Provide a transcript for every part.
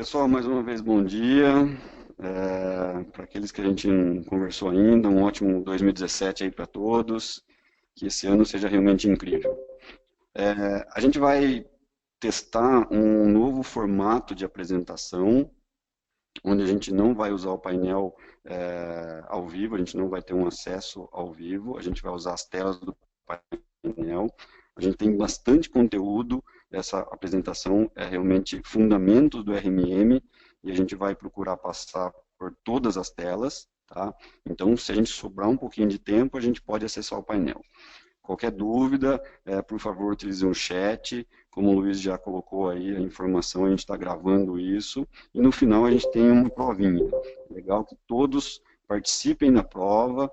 Pessoal, mais uma vez, bom dia. Para aqueles que a gente não conversou ainda, um ótimo 2017 aí para todos. Que esse ano seja realmente incrível. A gente vai testar um novo formato de apresentação, onde a gente não vai usar o painel ao vivo, a gente não vai ter um acesso ao vivo, a gente vai usar as telas do painel. A gente tem bastante conteúdo, essa apresentação é realmente fundamentos do RMM, e a gente vai procurar passar por todas as telas, tá? Então, se a gente sobrar um pouquinho de tempo, a gente pode acessar o painel. Qualquer dúvida, por favor, utilize o chat. Como o Luiz já colocou aí a informação, a gente está gravando isso. E no final a gente tem uma provinha. Legal que todos participem da prova,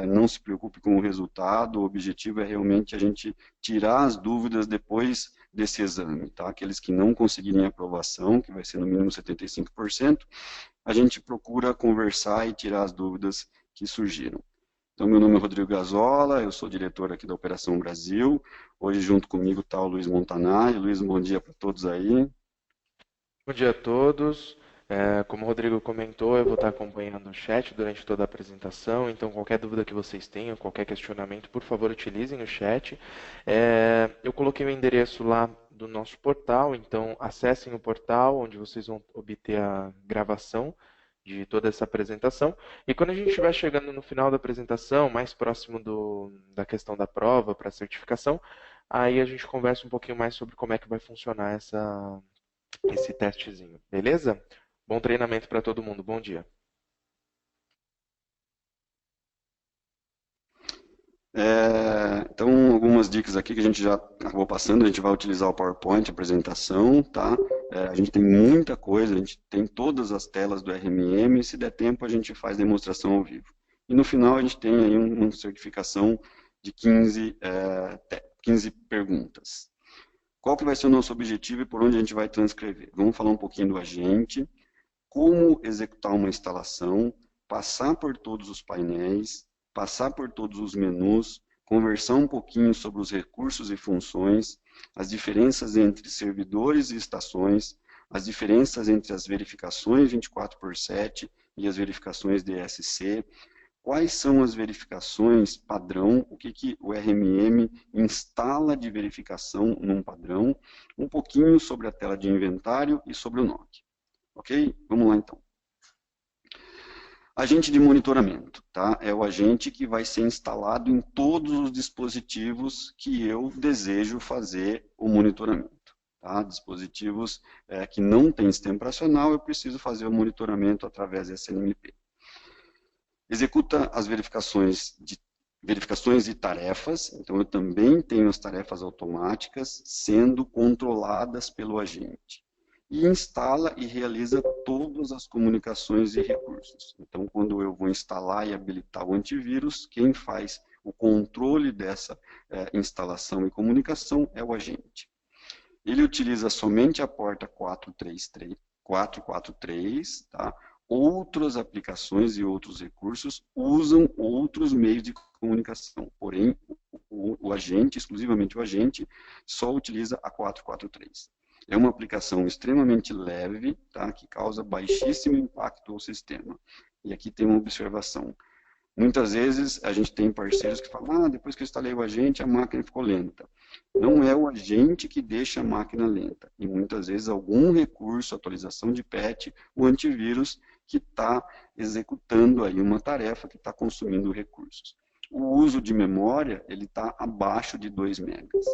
não se preocupe com o resultado. O objetivo é realmente a gente tirar as dúvidas depois desse exame. Tá? Aqueles que não conseguirem aprovação, que vai ser no mínimo 75%, a gente procura conversar e tirar as dúvidas que surgiram. Então, meu nome é Rodrigo Gazola, eu sou diretor aqui da Operação Brasil. Hoje, junto comigo, está o Luiz Montanari. Luiz, um bom dia para todos aí. Bom dia a todos. Como o Rodrigo comentou, eu vou estar acompanhando o chat durante toda a apresentação, então qualquer dúvida que vocês tenham, qualquer questionamento, por favor, utilizem o chat. Eu coloquei o endereço lá do nosso portal, então acessem o portal, onde vocês vão obter a gravação de toda essa apresentação. E quando a gente estiver chegando no final da apresentação, mais próximo da questão da prova para certificação, aí a gente conversa um pouquinho mais sobre como é que vai funcionar esse testezinho, beleza? Bom treinamento para todo mundo, bom dia. Então, algumas dicas aqui que a gente já acabou passando. A gente vai utilizar o PowerPoint, a apresentação, tá? A gente tem muita coisa, a gente tem todas as telas do RMM. Se der tempo, a gente faz demonstração ao vivo. E no final, a gente tem aí uma certificação de 15 perguntas. Qual que vai ser o nosso objetivo e por onde a gente vai transcrever? Vamos falar um pouquinho do agente, como executar uma instalação, passar por todos os painéis, passar por todos os menus, conversar um pouquinho sobre os recursos e funções, as diferenças entre servidores e estações, as diferenças entre as verificações 24/7 e as verificações DSC, quais são as verificações padrão, o que o RMM instala de verificação num padrão, um pouquinho sobre a tela de inventário e sobre o NOC. Ok? Vamos lá então. Agente de monitoramento, tá? É o agente que vai ser instalado em todos os dispositivos que eu desejo fazer o monitoramento. Tá? Dispositivos que não têm sistema operacional, eu preciso fazer o monitoramento através da SNMP. Executa as verificações de tarefas, então eu também tenho as tarefas automáticas sendo controladas pelo agente. E instala e realiza todas as comunicações e recursos. Então, quando eu vou instalar e habilitar o antivírus, quem faz o controle dessa instalação e comunicação é o agente. Ele utiliza somente a porta 443, tá? Outras aplicações e outros recursos usam outros meios de comunicação, porém, agente, exclusivamente o agente, só utiliza a 443. É uma aplicação extremamente leve, tá? Que causa baixíssimo impacto ao sistema. E aqui tem uma observação. Muitas vezes a gente tem parceiros que falam, depois que eu instalei o agente, a máquina ficou lenta. Não é o agente que deixa a máquina lenta. E muitas vezes algum recurso, atualização de patch, o antivírus, que está executando aí uma tarefa que está consumindo recursos. O uso de memória, ele está abaixo de 2 megas.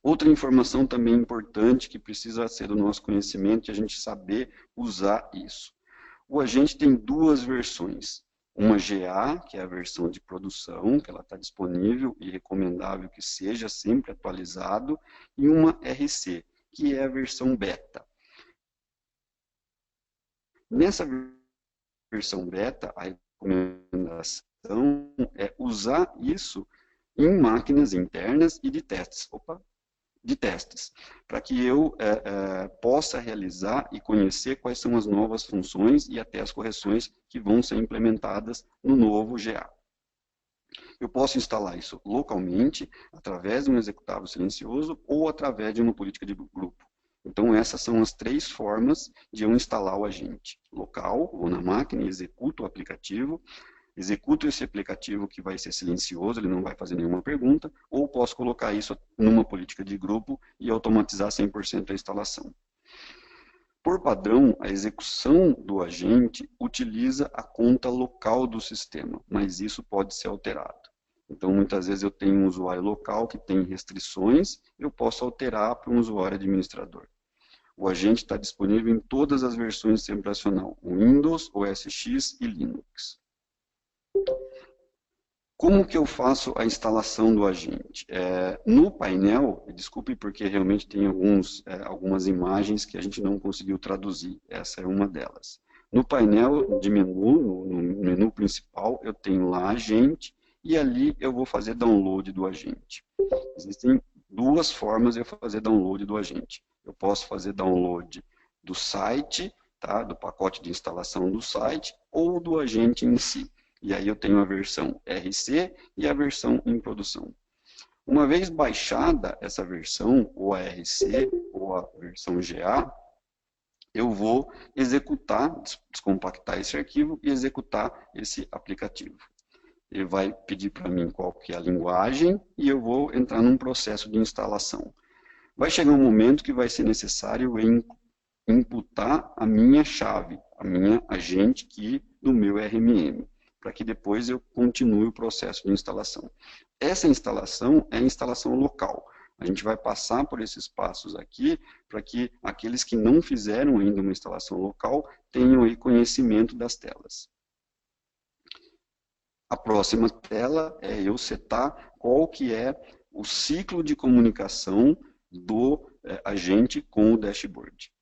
Outra informação também importante que precisa ser do nosso conhecimento e a gente saber usar isso. O agente tem duas versões. Uma GA, que é a versão de produção, que ela está disponível e recomendável que seja sempre atualizado, e uma RC, que é a versão beta. Nessa versão beta, a recomendação é usar isso em máquinas internas e de testes. Para que eu possa realizar e conhecer quais são as novas funções e até as correções que vão ser implementadas no novo GA. Eu posso instalar isso localmente, através de um executável silencioso ou através de uma política de grupo. Então, Então, essas são as 3 formas de eu instalar o agente. Local, vou na máquina, executo o aplicativo, executo esse aplicativo que vai ser silencioso, ele não vai fazer nenhuma pergunta, ou posso colocar isso numa política de grupo e automatizar 100% a instalação. Por padrão, a execução do agente utiliza a conta local do sistema, mas isso pode ser alterado. Então, muitas vezes eu tenho um usuário local que tem restrições, eu posso alterar para um usuário administrador. O agente está disponível em todas as versões do sistema operacional, Windows, OS X e Linux. Como que eu faço a instalação do agente? No painel, desculpe porque realmente tem algumas imagens que a gente não conseguiu traduzir, essa é uma delas. No painel de menu, no menu principal, eu tenho lá agente, e ali eu vou fazer download do agente. Existem 2 formas de eu fazer download do agente. Eu posso fazer download do site, tá, do pacote de instalação do site, ou do agente em si. E aí eu tenho a versão RC e a versão em produção. Uma vez baixada essa versão, ou a RC, ou a versão GA, eu vou executar, descompactar esse arquivo e executar esse aplicativo. Ele vai pedir para mim qual que é a linguagem e eu vou entrar num processo de instalação. Vai chegar um momento que vai ser necessário imputar a minha chave, a minha agente key do meu RMM, para que depois eu continue o processo de instalação. Essa instalação é a instalação local. A gente vai passar por esses passos aqui, para que aqueles que não fizeram ainda uma instalação local tenham aí conhecimento das telas. A próxima tela é eu setar qual que é o ciclo de comunicação do agente com o dashboard.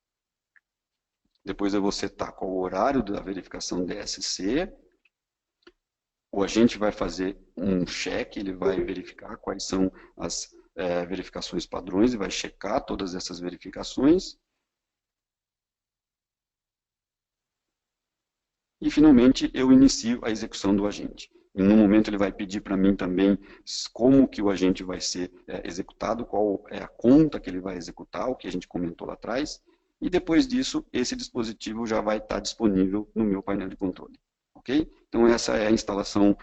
Depois eu vou setar qual o horário da verificação DSC. O agente vai fazer um check, ele vai verificar quais são as verificações padrões e vai checar todas essas verificações. E, finalmente, eu inicio a execução do agente. E, no momento, ele vai pedir para mim também como que o agente vai ser executado, qual é a conta que ele vai executar, o que a gente comentou lá atrás. E, depois disso, esse dispositivo já vai estar disponível no meu painel de controle. Ok? Então, essa é a instalação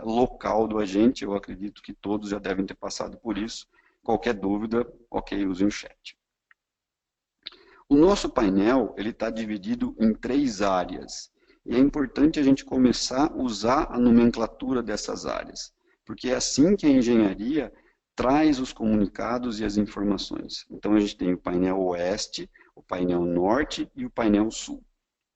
local do agente. Eu acredito que todos já devem ter passado por isso. Qualquer dúvida, ok, use o chat. O nosso painel está dividido em 3 áreas. E é importante a gente começar a usar a nomenclatura dessas áreas, porque é assim que a engenharia traz os comunicados e as informações. Então, a gente tem o painel oeste, o painel norte e o painel sul.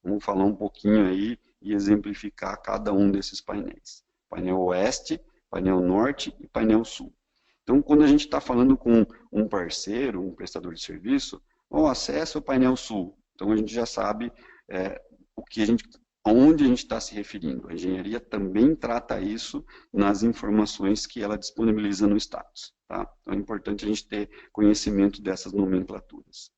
Vamos falar um pouquinho aí e exemplificar cada um desses painéis. Painel oeste, painel norte e painel sul. Então, quando a gente está falando com um parceiro, um prestador de serviço, o acesso ao painel sul. Então, a gente já sabe aonde a gente está se referindo. A engenharia também trata isso nas informações que ela disponibiliza no status. Tá? Então, é importante a gente ter conhecimento dessas nomenclaturas.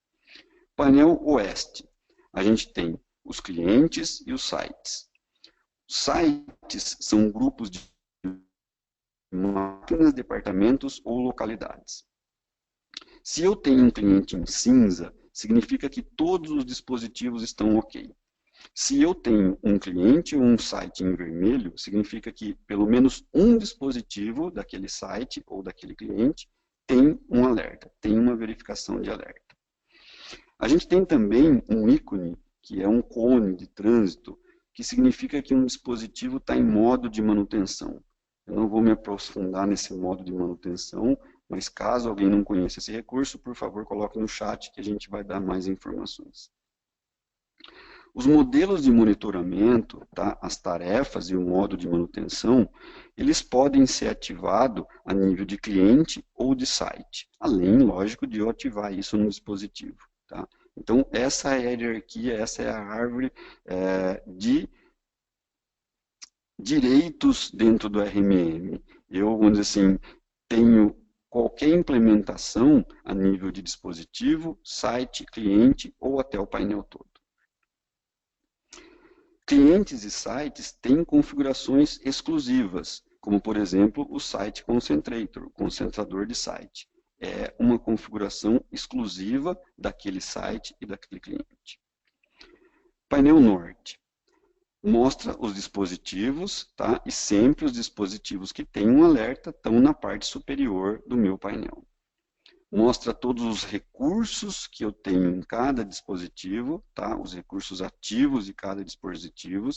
Painel oeste. A gente tem os clientes e os sites. Os sites são grupos de máquinas, departamentos ou localidades. Se eu tenho um cliente em cinza, significa que todos os dispositivos estão ok. Se eu tenho um cliente ou um site em vermelho, significa que pelo menos um dispositivo daquele site ou daquele cliente tem um alerta, tem uma verificação de alerta. A gente tem também um ícone, que é um cone de trânsito, que significa que um dispositivo está em modo de manutenção. Eu não vou me aprofundar nesse modo de manutenção, mas caso alguém não conheça esse recurso, por favor, coloque no chat que a gente vai dar mais informações. Os modelos de monitoramento, tá, as tarefas e o modo de manutenção, eles podem ser ativados a nível de cliente ou de site, além, lógico, de eu ativar isso no dispositivo. Tá? Então, essa é a hierarquia, essa é a árvore de direitos dentro do RMM. Eu, vamos dizer assim, tenho qualquer implementação a nível de dispositivo, site, cliente ou até o painel todo. Clientes e sites têm configurações exclusivas, como, por exemplo, o Site Concentrator, o concentrador de site. é uma configuração exclusiva daquele site e daquele cliente. Painel Norte mostra os dispositivos, tá? E sempre os dispositivos que têm um alerta estão na parte superior do meu painel. Mostra todos os recursos que eu tenho em cada dispositivo, tá? Os recursos ativos de cada dispositivo.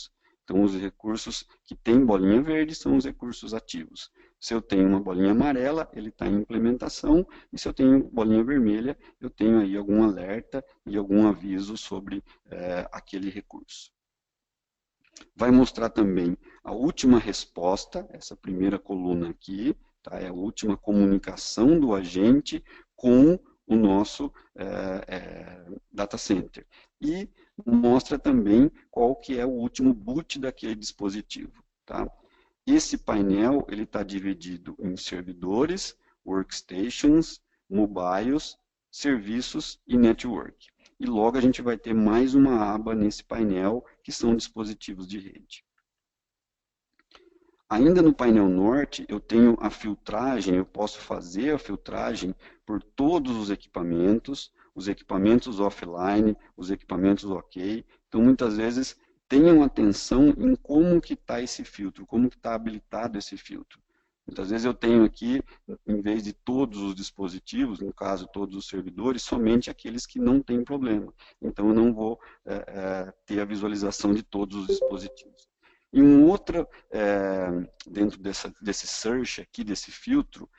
Então, os recursos que têm bolinha verde são os recursos ativos. Se eu tenho uma bolinha amarela, ele está em implementação, e se eu tenho bolinha vermelha, eu tenho aí algum alerta e algum aviso sobre aquele recurso. Vai mostrar também a última resposta, essa primeira coluna aqui, tá? É a última comunicação do agente com o nosso data center. E mostra também qual que é o último boot daquele dispositivo. Tá? Esse painel está dividido em servidores, workstations, mobiles, serviços e network. E logo a gente vai ter mais uma aba nesse painel, que são dispositivos de rede. Ainda no painel Norte, eu tenho a filtragem, eu posso fazer a filtragem por todos os equipamentos offline, os equipamentos ok. Então, muitas vezes, tenham atenção em como que está esse filtro, como que está habilitado esse filtro. Muitas vezes eu tenho aqui, em vez de todos os dispositivos, no caso todos os servidores, somente aqueles que não têm problema. Então eu não vou ter a visualização de todos os dispositivos. E um outro, dentro desse search aqui, desse filtro,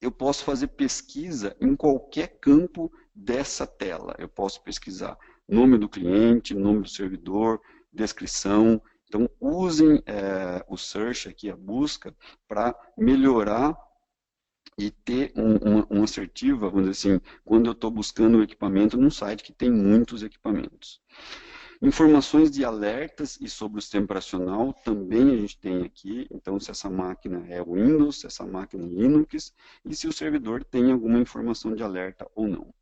eu posso fazer pesquisa em qualquer campo dessa tela. Eu posso pesquisar nome do cliente, nome do servidor, descrição. Então, usem o search aqui, a busca, para melhorar e ter uma assertiva, vamos dizer assim, quando eu estou buscando o equipamento num site que tem muitos equipamentos. Informações de alertas e sobre o sistema operacional também a gente tem aqui. Então, se essa máquina é Windows, se essa máquina é Linux, e se o servidor tem alguma informação de alerta ou não.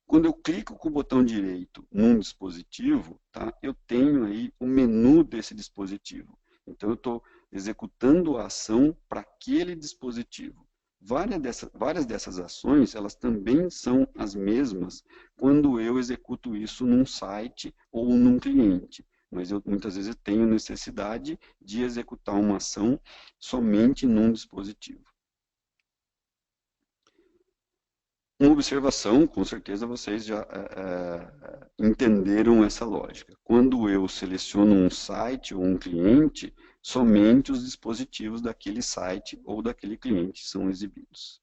Quando eu clico com o botão direito num dispositivo, tá, eu tenho aí o menu desse dispositivo. Então, eu estou executando a ação para aquele dispositivo. Várias dessas ações, elas também são as mesmas quando eu executo isso num site ou num cliente. Mas muitas vezes eu tenho necessidade de executar uma ação somente num dispositivo. Uma observação, com certeza vocês já entenderam essa lógica. Quando eu seleciono um site ou um cliente, somente os dispositivos daquele site ou daquele cliente são exibidos.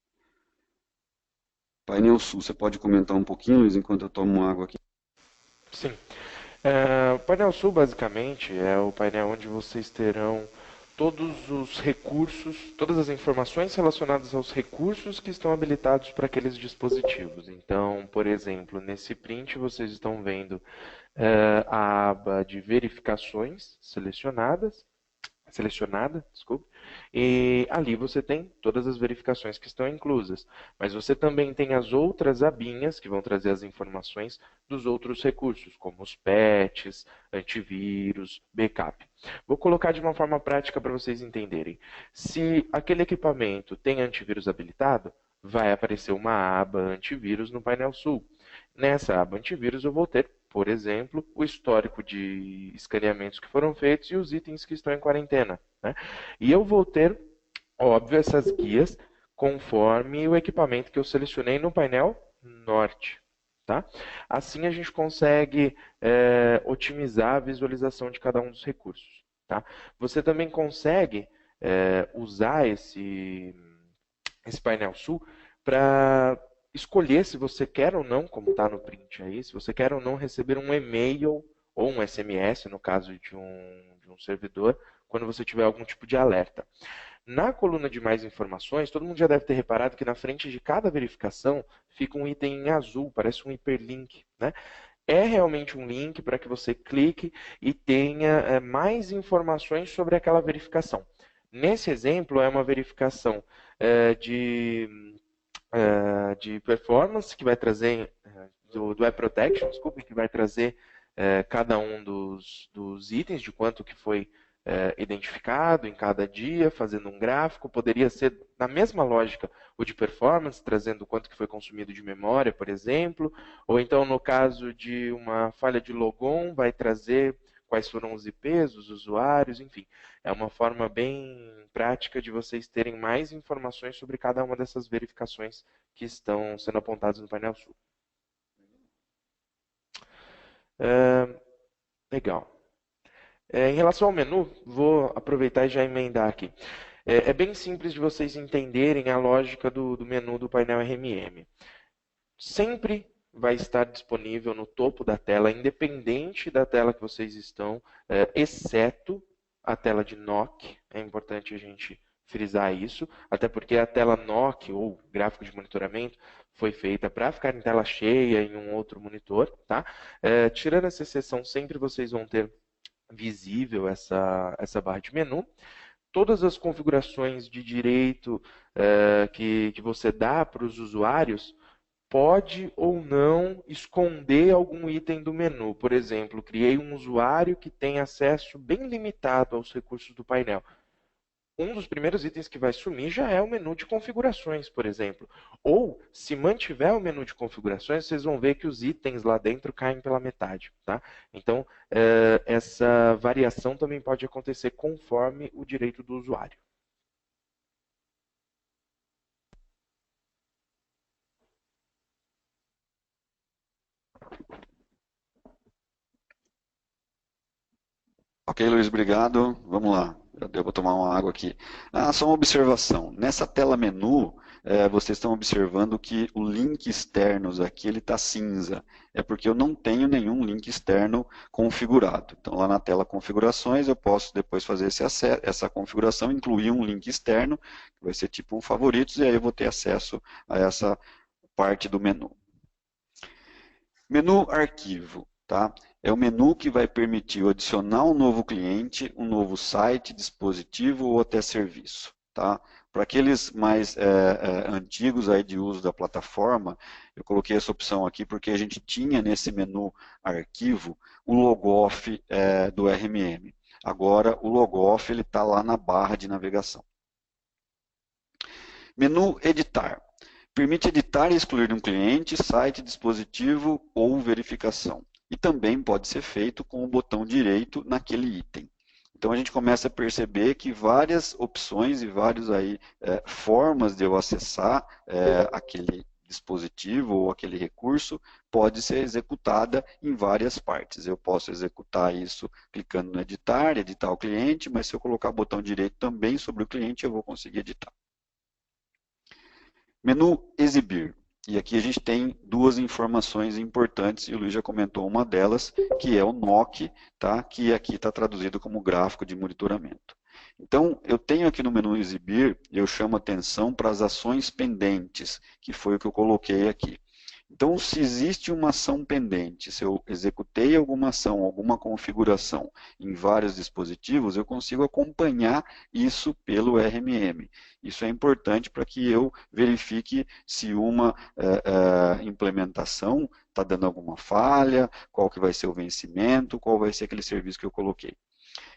Painel Sul, você pode comentar um pouquinho, Luiz, enquanto eu tomo água aqui? Sim. O painel Sul, basicamente, é o painel onde vocês terão todos os recursos, todas as informações relacionadas aos recursos que estão habilitados para aqueles dispositivos. Então, por exemplo, nesse print vocês estão vendo a aba de verificações selecionada, desculpe, e ali você tem todas as verificações que estão inclusas. Mas você também tem as outras abinhas que vão trazer as informações dos outros recursos, como os patches, antivírus, backup. Vou colocar de uma forma prática para vocês entenderem. Se aquele equipamento tem antivírus habilitado, vai aparecer uma aba antivírus no painel Sul. Nessa aba antivírus eu vou ter, por exemplo, o histórico de escaneamentos que foram feitos e os itens que estão em quarentena, né? E eu vou ter, óbvio, essas guias conforme o equipamento que eu selecionei no painel Norte. Tá? Assim a gente consegue otimizar a visualização de cada um dos recursos. Tá? Você também consegue usar esse painel Sul para escolher se você quer ou não, como está no print aí, se você quer ou não receber um e-mail ou um SMS, no caso de um servidor, quando você tiver algum tipo de alerta. Na coluna de mais informações, todo mundo já deve ter reparado que na frente de cada verificação fica um item em azul, parece um hiperlink, né? É realmente um link para que você clique e tenha mais informações sobre aquela verificação. Nesse exemplo, é uma verificação de performance, que vai trazer, do Web Protection, desculpe, que vai trazer cada um dos itens, de quanto que foi identificado em cada dia, fazendo um gráfico. Poderia ser, na mesma lógica, o de performance, trazendo quanto que foi consumido de memória, por exemplo. Ou então, no caso de uma falha de logon, vai trazer quais foram os IPs, os usuários, enfim. É uma forma bem prática de vocês terem mais informações sobre cada uma dessas verificações que estão sendo apontadas no painel sul. Legal. Em relação ao menu, vou aproveitar e já emendar aqui. É bem simples de vocês entenderem a lógica do menu do painel RMM. Sempre vai estar disponível no topo da tela, independente da tela que vocês estão, exceto a tela de NOC. É importante a gente frisar isso, até porque a tela NOC, ou gráfico de monitoramento, foi feita para ficar em tela cheia em um outro monitor. Tá? Tirando essa exceção, sempre vocês vão ter visível essa barra de menu. Todas as configurações de direito que você dá para os usuários pode ou não esconder algum item do menu. Por exemplo, criei um usuário que tem acesso bem limitado aos recursos do painel. Um dos primeiros itens que vai sumir já é o menu de configurações, por exemplo. Ou, se mantiver o menu de configurações, vocês vão ver que os itens lá dentro caem pela metade. Tá? Então, essa variação também pode acontecer conforme o direito do usuário. Ok, Luiz, obrigado. Vamos lá. Eu vou tomar uma água aqui. Só uma observação. Nessa tela menu, vocês estão observando que o link externos aqui ele está cinza. É porque eu não tenho nenhum link externo configurado. Então, lá na tela configurações, eu posso depois fazer essa configuração, incluir um link externo, que vai ser tipo um favoritos, e aí eu vou ter acesso a essa parte do menu. Menu arquivo, tá? É o menu que vai permitir adicionar um novo cliente, um novo site, dispositivo ou até serviço. Tá? Para aqueles mais antigos aí de uso da plataforma, eu coloquei essa opção aqui porque a gente tinha nesse menu arquivo o logoff do RMM. Agora o logoff está lá na barra de navegação. Menu editar. Permite editar e excluir um cliente, site, dispositivo ou verificação. E também pode ser feito com o botão direito naquele item. Então a gente começa a perceber que várias opções e várias formas de eu acessar aquele dispositivo ou aquele recurso pode ser executada em várias partes. Eu posso executar isso clicando no editar o cliente, mas se eu colocar o botão direito também sobre o cliente, eu vou conseguir editar. Menu exibir. E aqui a gente tem duas informações importantes, e o Luiz já comentou uma delas, que é o NOC, tá? Que aqui está traduzido como gráfico de monitoramento. Então, eu tenho aqui no menu exibir, eu chamo atenção para as ações pendentes, que foi o que eu coloquei aqui. Então, se existe uma ação pendente, se eu executei alguma ação, alguma configuração em vários dispositivos, eu consigo acompanhar isso pelo RMM. Isso é importante para que eu verifique se uma implementação está dando alguma falha, qual que vai ser o vencimento, qual vai ser aquele serviço que eu coloquei.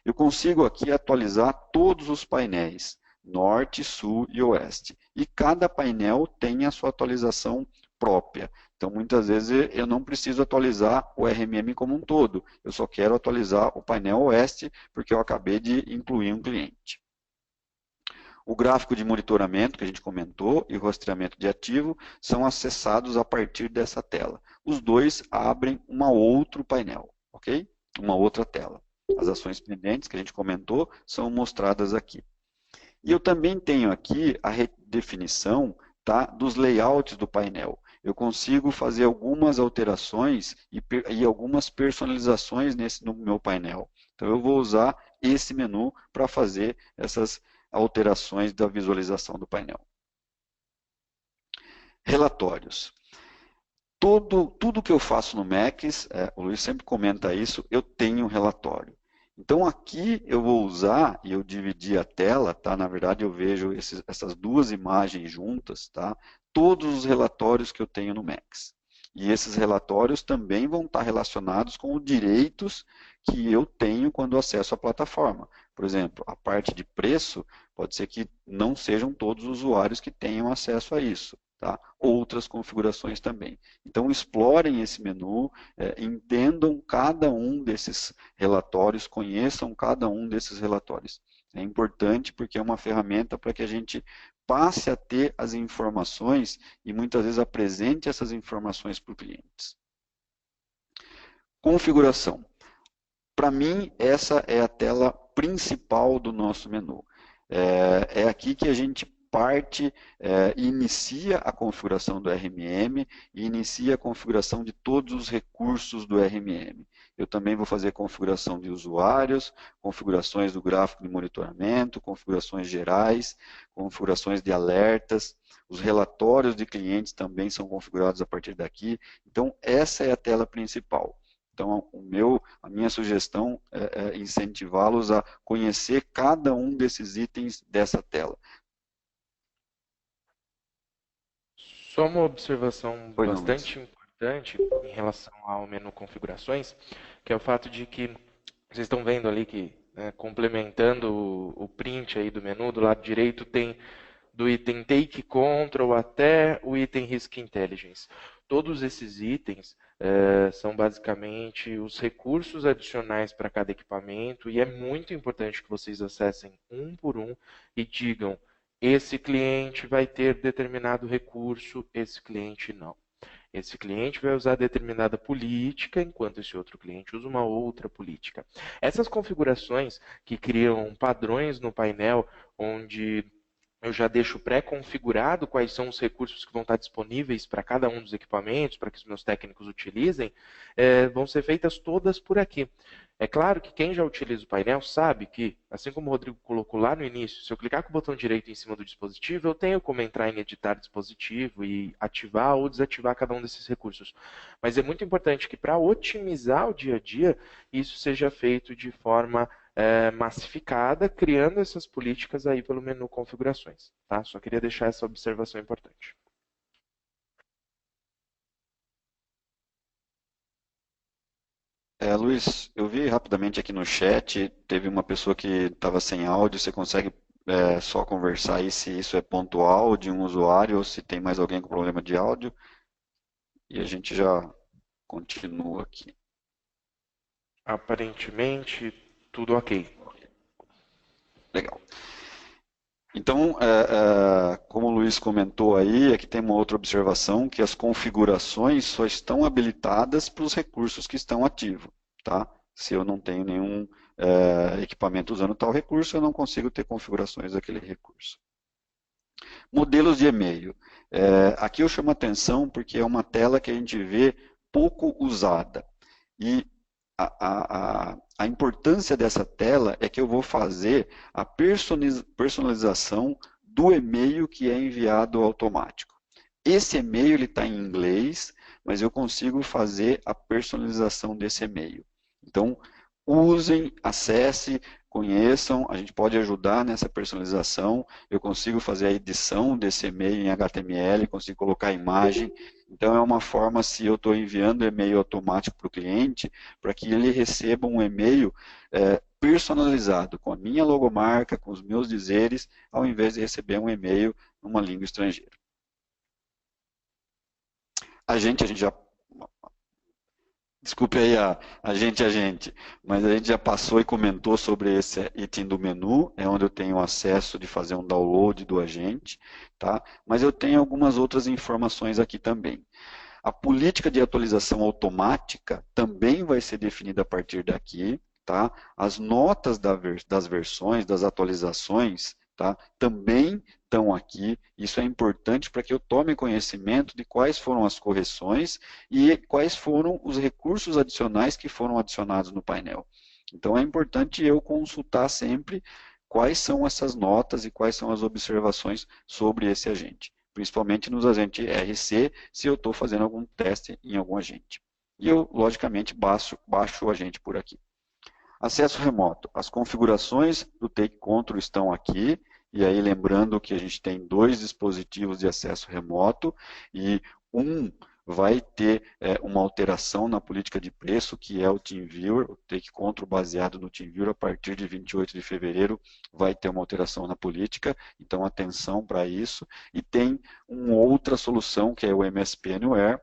Eu consigo aqui atualizar todos os painéis, norte, sul e oeste. E cada painel tem a sua atualização própria. Então, muitas vezes, eu não preciso atualizar o RMM como um todo. Eu só quero atualizar o painel oeste, porque eu acabei de incluir um cliente. O gráfico de monitoramento, que a gente comentou, e o rastreamento de ativo, são acessados a partir dessa tela. Os dois abrem um outro painel, ok? Uma outra tela. As ações pendentes, que a gente comentou, são mostradas aqui. E eu também tenho aqui a redefinição, tá, dos layouts do painel. Eu consigo fazer algumas alterações e algumas personalizações no meu painel. Então, eu vou usar esse menu para fazer essas alterações da visualização do painel. Relatórios. Tudo que eu faço no Max, o Luiz sempre comenta isso, eu tenho um relatório. Então aqui eu vou usar, e eu dividi a tela, tá? Na verdade eu vejo essas duas imagens juntas, tá? Todos os relatórios que eu tenho no Max. E esses relatórios também vão estar relacionados com os direitos que eu tenho quando acesso à plataforma. Por exemplo, a parte de preço, pode ser que não sejam todos os usuários que tenham acesso a isso. Tá? Outras configurações também. Então, explorem esse menu, entendam cada um desses relatórios, conheçam cada um desses relatórios. É importante porque é uma ferramenta para que a gente passe a ter as informações e muitas vezes apresente essas informações para os clientes. Configuração. Para mim, essa é a tela principal do nosso menu. É aqui que a gente parte, inicia a configuração do RMM e inicia a configuração de todos os recursos do RMM. Eu também vou fazer configuração de usuários, configurações do gráfico de monitoramento, configurações gerais, configurações de alertas, os relatórios de clientes também são configurados a partir daqui. Então, essa é a tela principal. Então, a minha sugestão é incentivá-los a conhecer cada um desses itens dessa tela. Só uma observação Pois não, Luiz. bastante importante em relação ao menu configurações, que é o fato de que vocês estão vendo ali que, complementando o print aí do menu, do lado direito tem do item Take Control até o item Risk Intelligence. Todos esses itens são basicamente os recursos adicionais para cada equipamento e é muito importante que vocês acessem um por um e digam: esse cliente vai ter determinado recurso, esse cliente não. Esse cliente vai usar determinada política, enquanto esse outro cliente usa uma outra política. Essas configurações que criam padrões no painel, onde eu já deixo pré-configurado quais são os recursos que vão estar disponíveis para cada um dos equipamentos, para que os meus técnicos utilizem, vão ser feitas todas por aqui. É claro que quem já utiliza o painel sabe que, assim como o Rodrigo colocou lá no início, se eu clicar com o botão direito em cima do dispositivo, eu tenho como entrar em editar dispositivo e ativar ou desativar cada um desses recursos. Mas é muito importante que, para otimizar o dia a dia, isso seja feito de forma massificada, criando essas políticas aí pelo menu configurações. Tá? Só queria deixar essa observação importante. Luiz, eu vi rapidamente aqui no chat, teve uma pessoa que estava sem áudio, você consegue só conversar aí se isso é pontual de um usuário ou se tem mais alguém com problema de áudio? E a gente já continua aqui. Aparentemente, tudo ok. Legal. Então, como o Luiz comentou aí, aqui tem uma outra observação, que as configurações só estão habilitadas para os recursos que estão ativos. Tá? Se eu não tenho nenhum equipamento usando tal recurso, eu não consigo ter configurações daquele recurso. Modelos de e-mail. Aqui eu chamo a atenção porque é uma tela que a gente vê pouco usada. E a importância dessa tela é que eu vou fazer a personalização do e-mail que é enviado automático. Esse e-mail está em inglês, mas eu consigo fazer a personalização desse e-mail. Então, usem, acesse, conheçam, a gente pode ajudar nessa personalização. Eu consigo fazer a edição desse e-mail em HTML, consigo colocar imagem. Então, é uma forma, se eu estou enviando e-mail automático para o cliente, para que ele receba um e-mail personalizado, com a minha logomarca, com os meus dizeres, ao invés de receber um e-mail numa língua estrangeira. A gente já... Desculpe aí a gente, mas a gente já passou e comentou sobre esse item do menu, é onde eu tenho acesso de fazer um download do agente, tá? Mas eu tenho algumas outras informações aqui também. A política de atualização automática também vai ser definida a partir daqui, tá? As notas das versões, das atualizações, tá? Também estão aqui. Isso é importante para que eu tome conhecimento de quais foram as correções e quais foram os recursos adicionais que foram adicionados no painel. Então, é importante eu consultar sempre quais são essas notas e quais são as observações sobre esse agente, principalmente nos agentes RC, se eu estou fazendo algum teste em algum agente. E eu, logicamente, baixo o agente por aqui. Acesso remoto. As configurações do Take Control estão aqui, e aí lembrando que a gente tem 2 dispositivos de acesso remoto, e um vai ter uma alteração na política de preço, que é o TeamViewer, o Take Control baseado no TeamViewer, a partir de 28 de fevereiro vai ter uma alteração na política, então atenção para isso. E tem uma outra solução, que é o MSP Anywhere,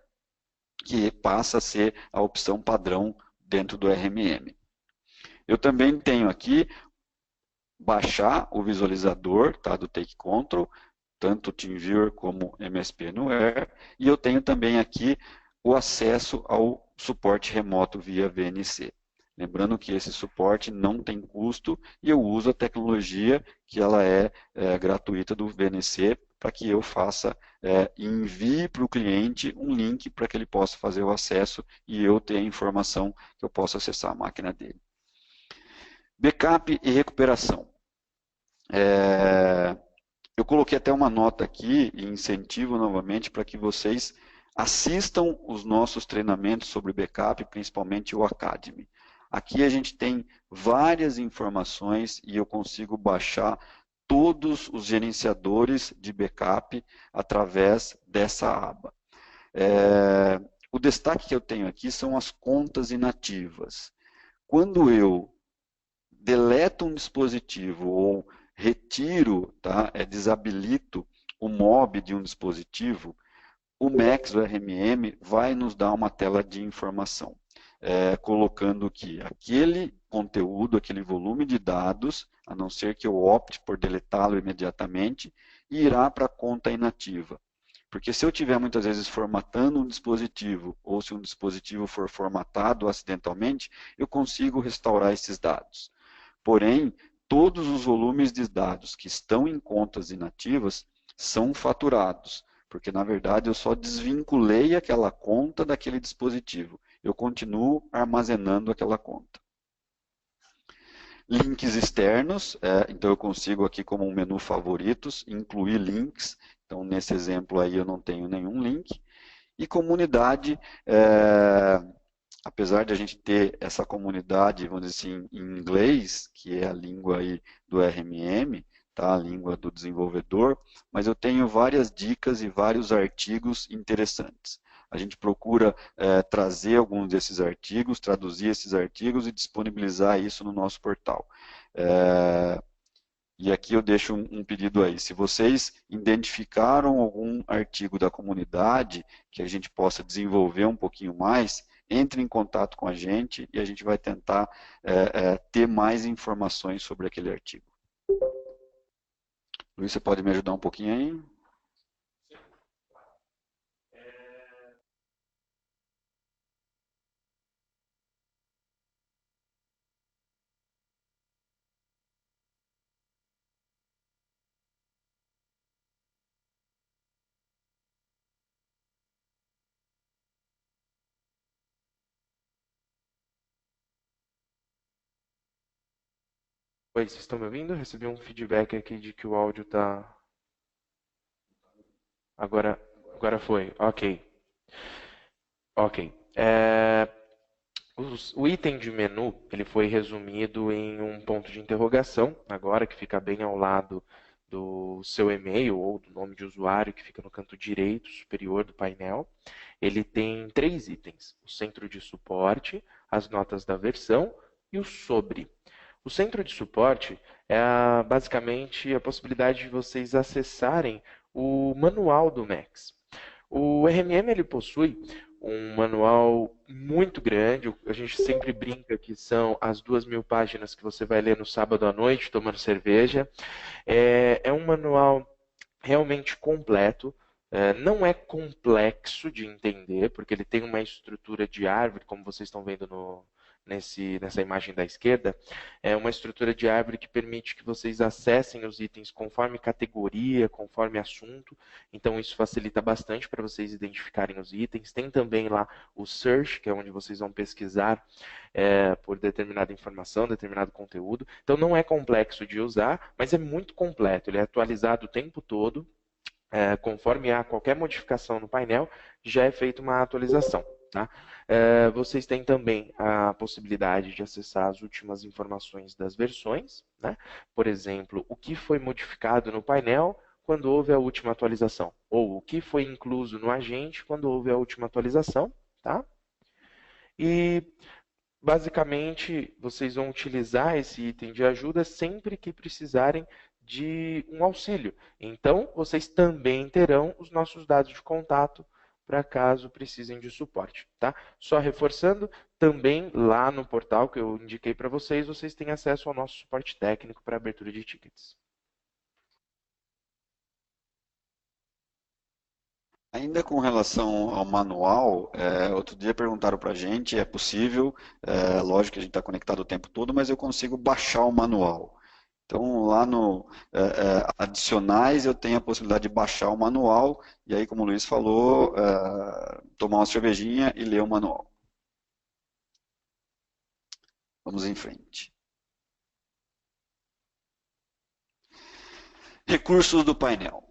que passa a ser a opção padrão dentro do RMM. Eu também tenho aqui baixar o visualizador, tá, do Take Control, tanto o TeamViewer como MSP Anywhere, e eu tenho também aqui o acesso ao suporte remoto via VNC. Lembrando que esse suporte não tem custo e eu uso a tecnologia que ela é gratuita do VNC para que eu faça e envie para o cliente um link para que ele possa fazer o acesso e eu ter a informação que eu possa acessar a máquina dele. Backup e recuperação. Eu coloquei até uma nota aqui e incentivo novamente para que vocês assistam os nossos treinamentos sobre backup, principalmente o Academy. Aqui a gente tem várias informações e eu consigo baixar todos os gerenciadores de backup através dessa aba. O destaque que eu tenho aqui são as contas inativas. Quando eu deleto um dispositivo ou retiro, tá, desabilito o MOB de um dispositivo, o Max, o RMM, vai nos dar uma tela de informação, colocando que aquele conteúdo, aquele volume de dados, a não ser que eu opte por deletá-lo imediatamente, irá para a conta inativa. Porque se eu estiver muitas vezes formatando um dispositivo, ou se um dispositivo for formatado acidentalmente, eu consigo restaurar esses dados. Porém, todos os volumes de dados que estão em contas inativas são faturados, porque na verdade eu só desvinculei aquela conta daquele dispositivo. Eu continuo armazenando aquela conta. Links externos, então eu consigo aqui como um menu favoritos, incluir links. Então nesse exemplo aí eu não tenho nenhum link. E comunidade, apesar de a gente ter essa comunidade, vamos dizer assim, em inglês, que é a língua aí do RMM, tá? A língua do desenvolvedor, mas eu tenho várias dicas e vários artigos interessantes. A gente procura trazer alguns desses artigos, traduzir esses artigos e disponibilizar isso no nosso portal. E aqui eu deixo um pedido aí. Se vocês identificaram algum artigo da comunidade que a gente possa desenvolver um pouquinho mais, entre em contato com a gente e a gente vai tentar ter mais informações sobre aquele artigo. Luiz, você pode me ajudar um pouquinho aí? Oi, vocês estão me ouvindo? Recebi um feedback aqui de que o áudio tá. Agora foi. Ok. Ok. O item de menu ele foi resumido em um ponto de interrogação, agora que fica bem ao lado do seu e-mail ou do nome de usuário que fica no canto direito superior do painel. Ele tem 3 itens: o centro de suporte, as notas da versão e o sobre. O centro de suporte é basicamente a possibilidade de vocês acessarem o manual do Max. O RMM ele possui um manual muito grande, a gente sempre brinca que são as 2.000 páginas que você vai ler no sábado à noite tomando cerveja. É um manual realmente completo, não é complexo de entender, porque ele tem uma estrutura de árvore, como vocês estão vendo nessa imagem da esquerda, é uma estrutura de árvore que permite que vocês acessem os itens conforme categoria, conforme assunto, então isso facilita bastante para vocês identificarem os itens. Tem também lá o search, que é onde vocês vão pesquisar por determinada informação, determinado conteúdo. Então não é complexo de usar, mas é muito completo, ele é atualizado o tempo todo, conforme há qualquer modificação no painel, já é feita uma atualização. Tá? Vocês têm também a possibilidade de acessar as últimas informações das versões, né? Por exemplo, o que foi modificado no painel, quando houve a última atualização, ou o que foi incluso no agente quando houve a última atualização, tá? E basicamente vocês vão utilizar esse item de ajuda sempre que precisarem de um auxílio. Então, vocês também terão os nossos dados de contato para caso precisem de suporte, tá? Só reforçando, também lá no portal que eu indiquei para vocês, vocês têm acesso ao nosso suporte técnico para abertura de tickets. Ainda com relação ao manual, outro dia perguntaram para a gente, é possível, lógico que a gente está conectado o tempo todo, mas eu consigo baixar o manual. Então, lá no adicionais, eu tenho a possibilidade de baixar o manual, e aí, como o Luiz falou, tomar uma cervejinha e ler o manual. Vamos em frente. Recursos do painel.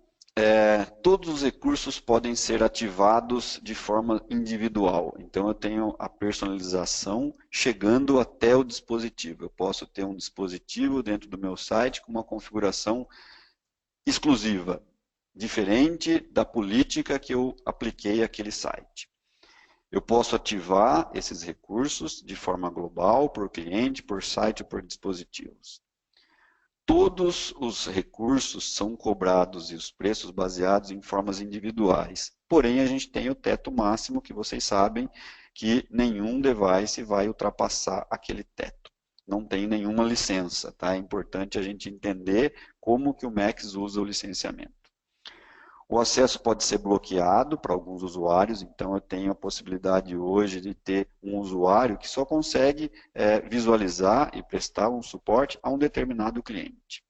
Todos os recursos podem ser ativados de forma individual. Então, eu tenho a personalização chegando até o dispositivo. Eu posso ter um dispositivo dentro do meu site com uma configuração exclusiva, diferente da política que eu apliquei àquele site. Eu posso ativar esses recursos de forma global, por cliente, por site ou por dispositivos. Todos os recursos são cobrados e os preços baseados em formas individuais. Porém, a gente tem o teto máximo, que vocês sabem que nenhum device vai ultrapassar aquele teto. Não tem nenhuma licença, tá? É importante a gente entender como que o Max usa o licenciamento. O acesso pode ser bloqueado para alguns usuários, então eu tenho a possibilidade hoje de ter um usuário que só consegue visualizar e prestar um suporte a um determinado cliente.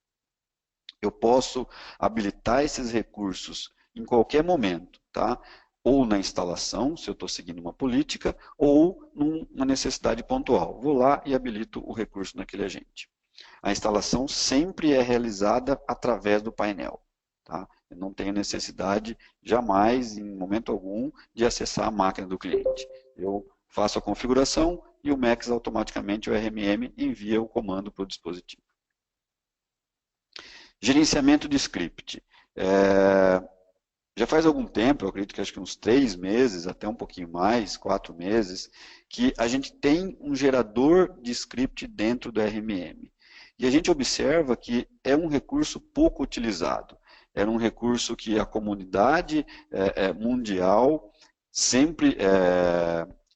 Eu posso habilitar esses recursos em qualquer momento, tá? Ou na instalação, se eu estou seguindo uma política, ou numa necessidade pontual. Vou lá e habilito o recurso naquele agente. A instalação sempre é realizada através do painel. Tá? Eu não tenho necessidade, jamais, em momento algum, de acessar a máquina do cliente. Eu faço a configuração e o Max automaticamente, o RMM, envia o comando para o dispositivo. Gerenciamento de script. Já faz algum tempo, eu acredito que acho que uns 3 meses, até um pouquinho mais, 4 meses, que a gente tem um gerador de script dentro do RMM. E a gente observa que é um recurso pouco utilizado. Era um recurso que a comunidade mundial sempre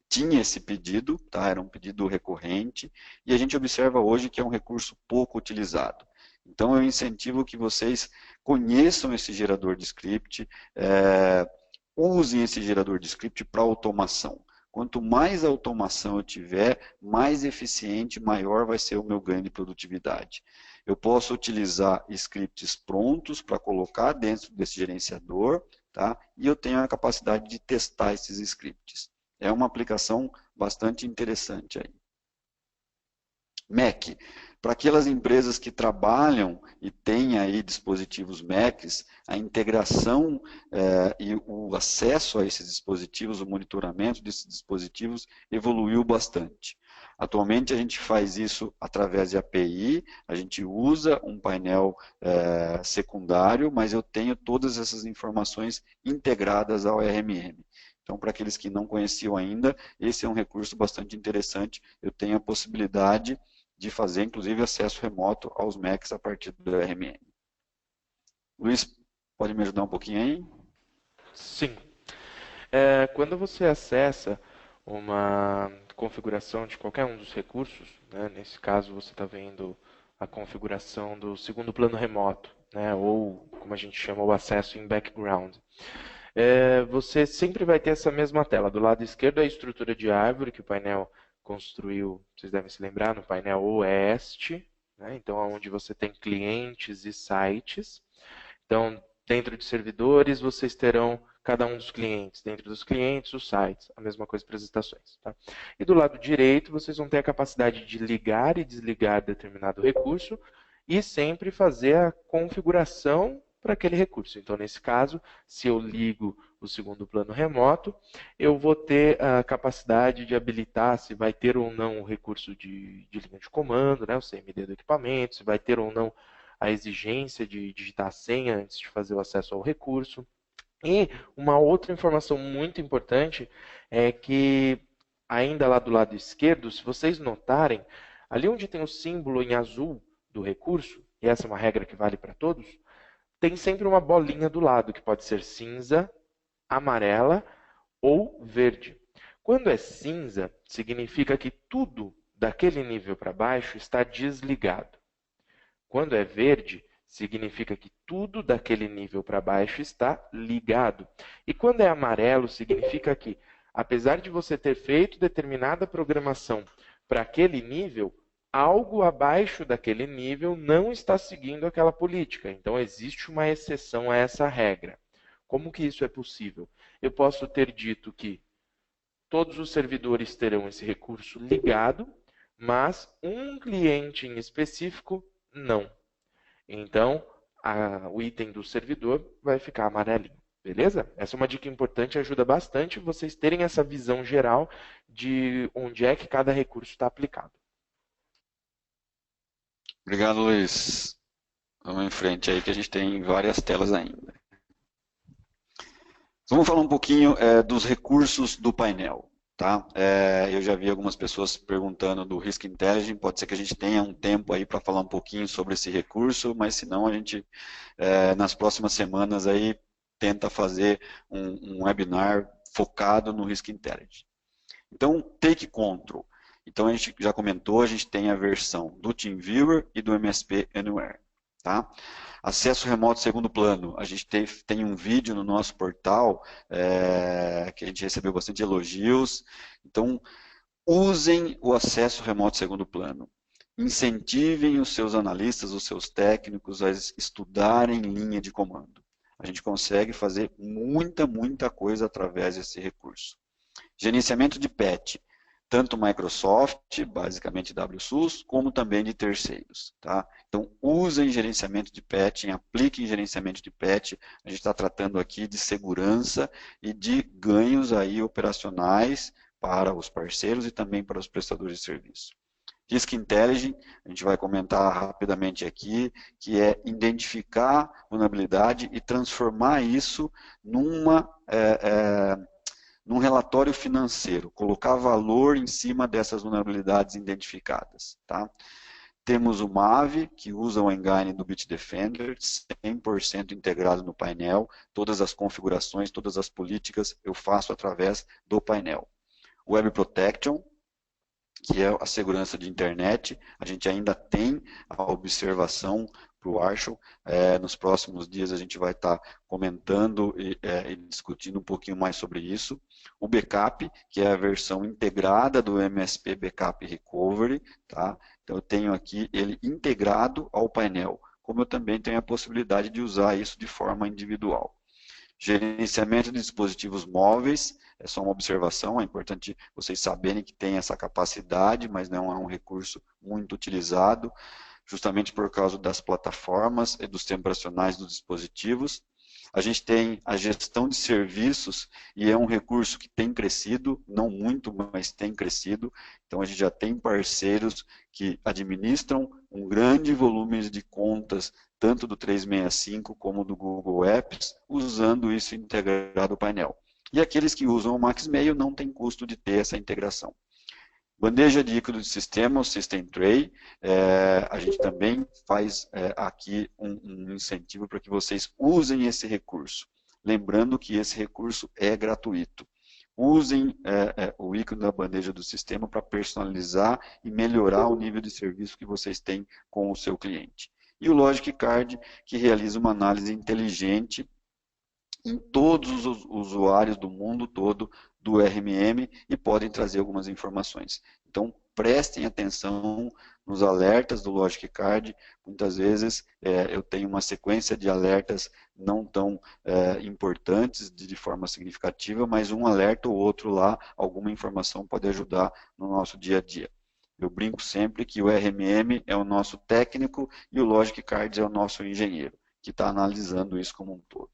tinha esse pedido, tá? Era um pedido recorrente, e a gente observa hoje que é um recurso pouco utilizado. Então, eu incentivo que vocês conheçam esse gerador de script, usem esse gerador de script para automação. Quanto mais automação eu tiver, mais eficiente, maior vai ser o meu ganho de produtividade. Eu posso utilizar scripts prontos para colocar dentro desse gerenciador, tá? E eu tenho a capacidade de testar esses scripts. É uma aplicação bastante interessante aí. Mac. Para aquelas empresas que trabalham e têm aí dispositivos Macs, a integração e o acesso a esses dispositivos, o monitoramento desses dispositivos evoluiu bastante. Atualmente a gente faz isso através de API, a gente usa um painel secundário, mas eu tenho todas essas informações integradas ao RMM. Então, para aqueles que não conheciam ainda, esse é um recurso bastante interessante. Eu tenho a possibilidade de fazer, inclusive, acesso remoto aos Macs a partir do RMM. Luiz, pode me ajudar um pouquinho aí? Sim. Quando você acessa uma configuração de qualquer um dos recursos, né, nesse caso você está vendo a configuração do segundo plano remoto, né, ou como a gente chama, o acesso em background. Você sempre vai ter essa mesma tela. Do lado esquerdo é a estrutura de árvore que o painel construiu, vocês devem se lembrar, no painel oeste, né? Então, onde você tem clientes e sites. Então, dentro de servidores, vocês terão cada um dos clientes. Dentro dos clientes, os sites. A mesma coisa para as estações. Tá? E do lado direito, vocês vão ter a capacidade de ligar e desligar determinado recurso e sempre fazer a configuração para aquele recurso. Então, nesse caso, se eu ligo o segundo plano remoto, eu vou ter a capacidade de habilitar se vai ter ou não o recurso de linha de comando, né, o CMD do equipamento, se vai ter ou não a exigência de digitar a senha antes de fazer o acesso ao recurso. E uma outra informação muito importante é que, ainda lá do lado esquerdo, se vocês notarem, ali onde tem o símbolo em azul do recurso, e essa é uma regra que vale para todos, tem sempre uma bolinha do lado, que pode ser cinza, amarela ou verde. Quando é cinza, significa que tudo daquele nível para baixo está desligado. Quando é verde, significa que tudo daquele nível para baixo está ligado. E quando é amarelo, significa que, apesar de você ter feito determinada programação para aquele nível, algo abaixo daquele nível não está seguindo aquela política. Então, existe uma exceção a essa regra. Como que isso é possível? Eu posso ter dito que todos os servidores terão esse recurso ligado, mas um cliente em específico não. Então, o item do servidor vai ficar amarelinho. Beleza? Essa é uma dica importante, ajuda bastante vocês terem essa visão geral de onde é que cada recurso está aplicado. Obrigado, Luiz. Vamos em frente aí que a gente tem várias telas ainda. Vamos falar um pouquinho dos recursos do painel. Tá? Eu já vi algumas pessoas perguntando do Risk Intelligence, pode ser que a gente tenha um tempo aí para falar um pouquinho sobre esse recurso, mas se não a gente, nas próximas semanas aí, tenta fazer um webinar focado no Risk Intelligence. Então, Take Control. Então, a gente já comentou, a gente tem a versão do TeamViewer e do MSP Anywhere. Tá? Acesso remoto segundo plano. A gente tem um vídeo no nosso portal que a gente recebeu bastante elogios. Então, usem o acesso remoto segundo plano. Incentivem os seus analistas, os seus técnicos a estudarem linha de comando. A gente consegue fazer muita coisa através desse recurso. Gerenciamento de patch, tanto Microsoft, basicamente WSUS, como também de terceiros. Tá? Então, usem gerenciamento de patch, apliquem gerenciamento de patch. A gente está tratando aqui de segurança e de ganhos aí operacionais para os parceiros e também para os prestadores de serviço. Risk Intelligence, a gente vai comentar rapidamente aqui, que é identificar vulnerabilidade e transformar isso num relatório financeiro, colocar valor em cima dessas vulnerabilidades identificadas. Tá? Temos o MAVE, que usa o engine do Bitdefender, 100% integrado no painel, todas as configurações, todas as políticas eu faço através do painel. Web Protection, que é a segurança de internet, a gente ainda tem a observação para o Arshel. Nos próximos dias a gente vai estar comentando e discutindo um pouquinho mais sobre isso. O backup, que é a versão integrada do MSP Backup Recovery, tá? Então eu tenho aqui ele integrado ao painel, como eu também tenho a possibilidade de usar isso de forma individual. Gerenciamento de dispositivos móveis, é só uma observação, é importante vocês saberem que tem essa capacidade, mas não é um recurso muito utilizado, justamente por causa das plataformas e dos sistemas operacionais dos dispositivos. A gente tem a gestão de serviços, e é um recurso que tem crescido, não muito, mas tem crescido. Então, a gente já tem parceiros que administram um grande volume de contas, tanto do 365 como do Google Apps, usando isso integrado ao painel. E aqueles que usam o MaxMail não tem custo de ter essa integração. Bandeja de ícone de sistema, o System Tray, a gente também faz aqui um incentivo para que vocês usem esse recurso. Lembrando que esse recurso é gratuito. Usem o ícone da bandeja do sistema para personalizar e melhorar o nível de serviço que vocês têm com o seu cliente. E o Logic Card, que realiza uma análise inteligente em todos os usuários do mundo todo do RMM e podem trazer algumas informações. Então, prestem atenção nos alertas do Logic Card. Muitas vezes eu tenho uma sequência de alertas não tão importantes de forma significativa, mas um alerta ou outro lá, alguma informação pode ajudar no nosso dia a dia. Eu brinco sempre que o RMM é o nosso técnico e o Logic Card é o nosso engenheiro, que está analisando isso como um todo.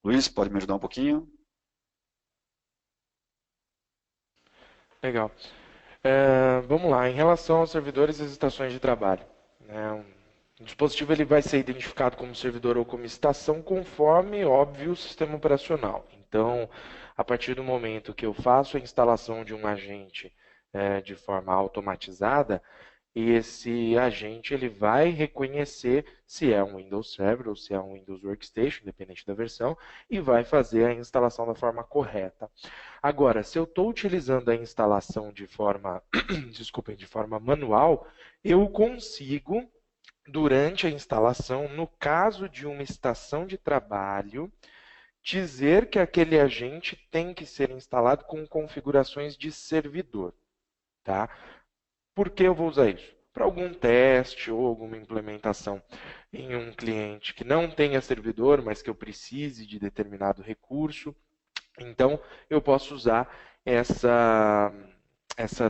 Luiz, pode me ajudar um pouquinho? Legal. Vamos lá, em relação aos servidores e as estações de trabalho. O dispositivo ele vai ser identificado como servidor ou como estação conforme, óbvio, o sistema operacional. Então, a partir do momento que eu faço a instalação de um agente de forma automatizada, e esse agente ele vai reconhecer se é um Windows Server ou se é um Windows Workstation, independente da versão, e vai fazer a instalação da forma correta. Agora, se eu estou utilizando a instalação de forma, desculpem, de forma manual, eu consigo, durante a instalação, no caso de uma estação de trabalho, dizer que aquele agente tem que ser instalado com configurações de servidor. Tá? Por que eu vou usar isso? Para algum teste ou alguma implementação em um cliente que não tenha servidor, mas que eu precise de determinado recurso. Então, eu posso usar essa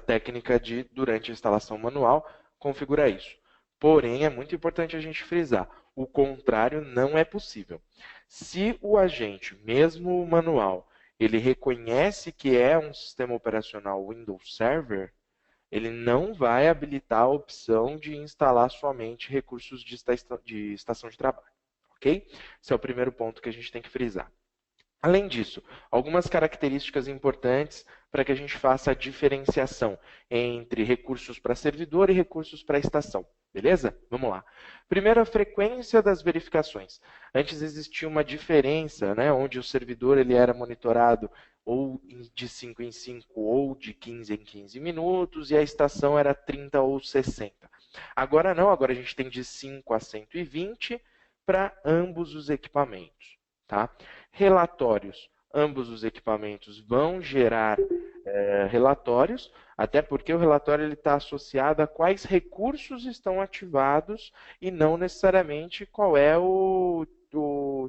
técnica de, durante a instalação manual, configurar isso. Porém, é muito importante a gente frisar, o contrário não é possível. Se o agente, mesmo o manual, ele reconhece que é um sistema operacional Windows Server, ele não vai habilitar a opção de instalar somente recursos de estação de trabalho. Ok? Esse é o primeiro ponto que a gente tem que frisar. Além disso, algumas características importantes para que a gente faça a diferenciação entre recursos para servidor e recursos para estação. Beleza? Vamos lá. Primeiro, a frequência das verificações. Antes existia uma diferença, né, onde o servidor ele era monitorado ou de 5 em 5 ou de 15 em 15 minutos e a estação era 30 ou 60. Agora não, agora a gente tem de 5 a 120 para ambos os equipamentos. Tá? Relatórios. Ambos os equipamentos vão gerar relatórios, até porque o relatório está associado a quais recursos estão ativados e não necessariamente qual é o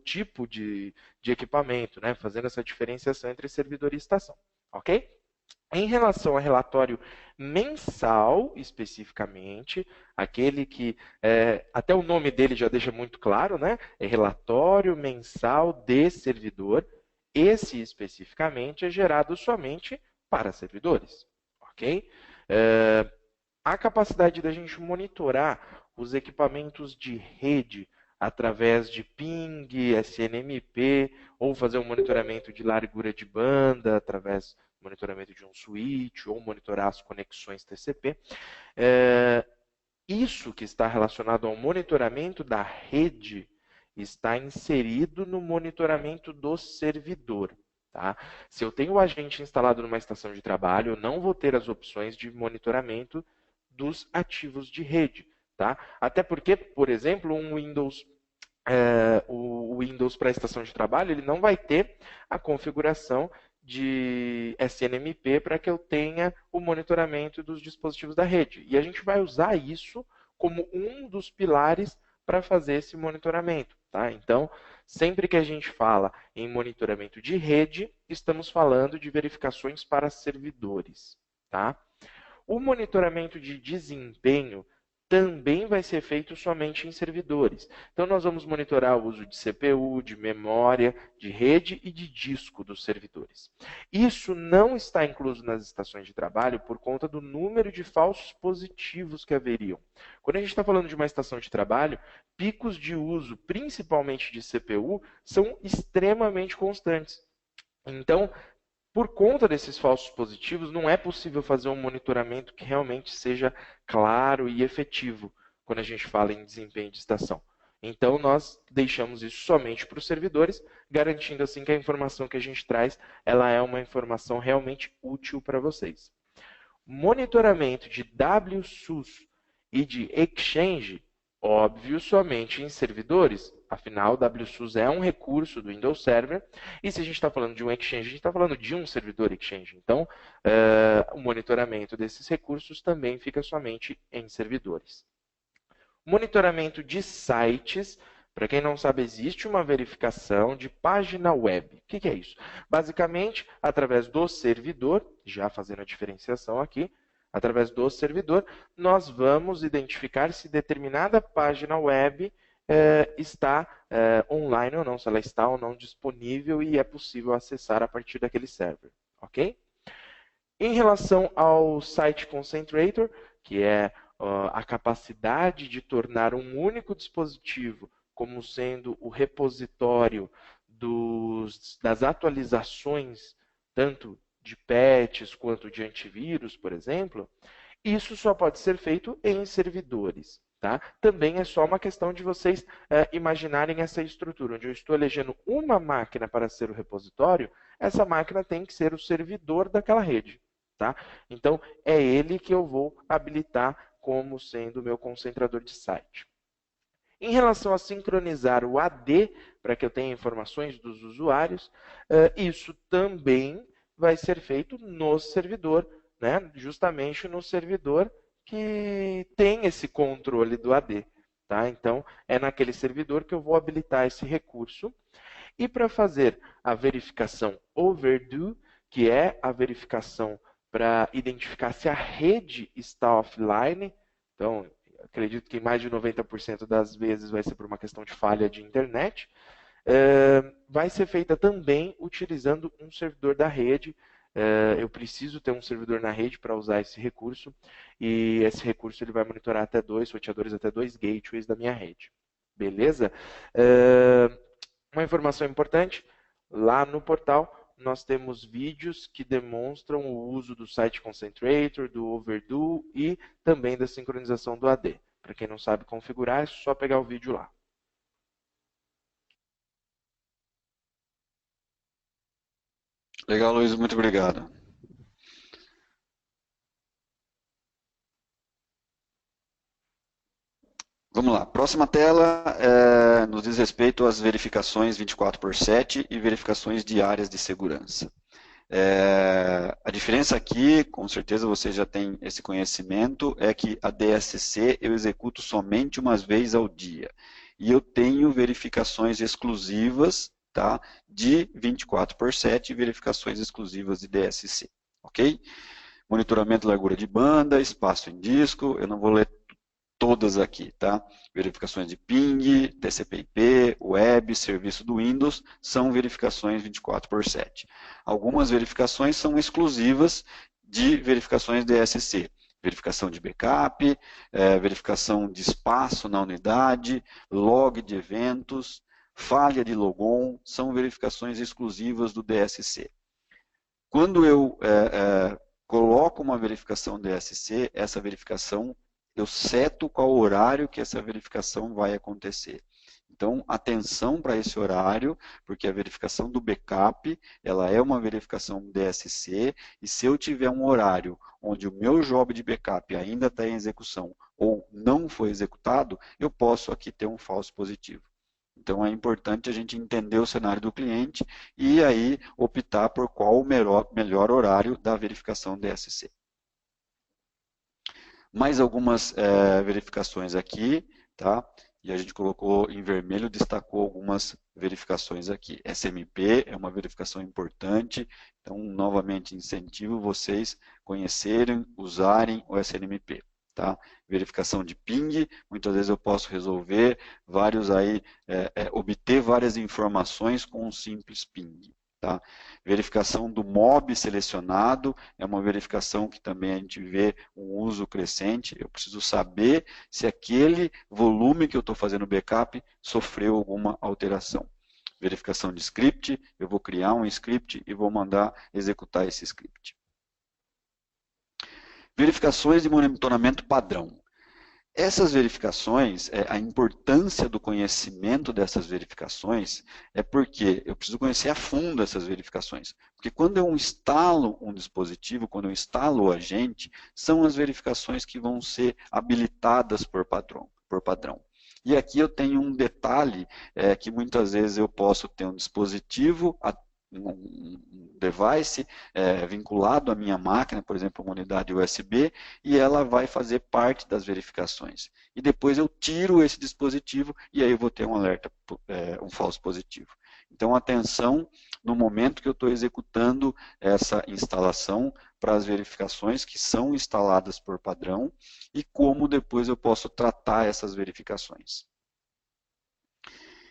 tipo de equipamento, né? Fazendo essa diferenciação entre servidor e estação. Ok? Em relação ao relatório mensal, especificamente, aquele que até o nome dele já deixa muito claro, né? É relatório mensal de servidor. Esse especificamente é gerado somente para servidores, ok? A capacidade da gente monitorar os equipamentos de rede através de ping, SNMP, ou fazer um monitoramento de largura de banda através monitoramento de um switch ou monitorar as conexões TCP. Isso que está relacionado ao monitoramento da rede está inserido no monitoramento do servidor. Tá? Se eu tenho o agente instalado numa estação de trabalho, eu não vou ter as opções de monitoramento dos ativos de rede. Tá? Até porque, por exemplo, um Windows o Windows para a estação de trabalho, ele não vai ter a configuração de SNMP para que eu tenha o monitoramento dos dispositivos da rede. E a gente vai usar isso como um dos pilares para fazer esse monitoramento. Tá? Então, sempre que a gente fala em monitoramento de rede, estamos falando de verificações para servidores. Tá? O monitoramento de desempenho também vai ser feito somente em servidores. Então, nós vamos monitorar o uso de CPU, de memória, de rede e de disco dos servidores. Isso não está incluso nas estações de trabalho por conta do número de falsos positivos que haveriam. Quando a gente está falando de uma estação de trabalho, picos de uso, principalmente de CPU, são extremamente constantes. Então, por conta desses falsos positivos, não é possível fazer um monitoramento que realmente seja claro e efetivo quando a gente fala em desempenho de estação. Então, nós deixamos isso somente para os servidores, garantindo assim que a informação que a gente traz ela é uma informação realmente útil para vocês. Monitoramento de WSUS e de Exchange, óbvio, somente em servidores. Afinal, WSUS é um recurso do Windows Server. E se a gente está falando de um Exchange, a gente está falando de um servidor Exchange. Então, o monitoramento desses recursos também fica somente em servidores. Monitoramento de sites. Para quem não sabe, existe uma verificação de página web. O que é isso? Basicamente, através do servidor, já fazendo a diferenciação aqui, através do servidor, nós vamos identificar se determinada página web está online ou não, se ela está ou não disponível e é possível acessar a partir daquele server. Ok? Em relação ao Site Concentrator, que é a capacidade de tornar um único dispositivo como sendo o repositório das atualizações, tanto de patches quanto de antivírus, por exemplo, isso só pode ser feito em servidores. Tá? Também é só uma questão de vocês imaginarem essa estrutura, onde eu estou elegendo uma máquina para ser o repositório, essa máquina tem que ser o servidor daquela rede. Tá? Então, é ele que eu vou habilitar como sendo o meu concentrador de site. Em relação a sincronizar o AD, para que eu tenha informações dos usuários, isso também vai ser feito no servidor, né? Justamente no servidor que tem esse controle do AD. Tá? Então, é naquele servidor que eu vou habilitar esse recurso. E para fazer a verificação overdue, que é a verificação para identificar se a rede está offline, então, acredito que mais de 90% das vezes vai ser por uma questão de falha de internet, vai ser feita também utilizando um servidor da rede. Eu preciso ter um servidor na rede para usar esse recurso, e esse recurso ele vai monitorar até 2 roteadores, até 2 gateways da minha rede. Beleza? Uma informação importante, lá no portal nós temos vídeos que demonstram o uso do Site Concentrator, do Overdue e também da sincronização do AD. Para quem não sabe configurar, é só pegar o vídeo lá. Legal, Luiz, muito obrigado. Vamos lá, próxima tela nos diz respeito às verificações 24/7 e verificações diárias de segurança. A diferença aqui, com certeza você já tem esse conhecimento, é que a DSC eu executo somente umas vezes ao dia. E eu tenho verificações exclusivas, tá, de 24/7 e verificações exclusivas de DSC, ok? Monitoramento de largura de banda, espaço em disco, eu não vou ler todas aqui, tá? Verificações de ping, TCP/IP, web, serviço do Windows, são verificações 24/7. Algumas verificações são exclusivas de verificações DSC. Verificação de backup, verificação de espaço na unidade, log de eventos, falha de logon, são verificações exclusivas do DSC. Quando eu coloco uma verificação DSC, essa verificação eu seto qual horário que essa verificação vai acontecer. Então, atenção para esse horário, porque a verificação do backup, ela é uma verificação DSC, e se eu tiver um horário onde o meu job de backup ainda está em execução ou não foi executado, eu posso aqui ter um falso positivo. Então, é importante a gente entender o cenário do cliente e aí optar por qual o melhor horário da verificação DSC. Mais algumas verificações aqui, tá? E a gente colocou em vermelho, destacou algumas verificações aqui. SMP é uma verificação importante, então, novamente, incentivo vocês conhecerem, usarem o SNMP. Tá? Verificação de ping, muitas vezes eu posso resolver vários aí, obter várias informações com um simples ping. Tá? Verificação do MOB selecionado é uma verificação que também a gente vê um uso crescente. Eu preciso saber se aquele volume que eu estou fazendo backup sofreu alguma alteração. Verificação de script, eu vou criar um script e vou mandar executar esse script. Verificações de monitoramento padrão. Essas verificações, a importância do conhecimento dessas verificações é porque eu preciso conhecer a fundo essas verificações. Porque quando eu instalo um dispositivo, quando eu instalo o agente, são as verificações que vão ser habilitadas por padrão. E aqui eu tenho um detalhe que muitas vezes eu posso ter um dispositivo, um device vinculado à minha máquina, por exemplo, uma unidade USB, e ela vai fazer parte das verificações. E depois eu tiro esse dispositivo e aí eu vou ter um alerta, um falso positivo. Então, atenção no momento que eu estou executando essa instalação para as verificações que são instaladas por padrão e como depois eu posso tratar essas verificações.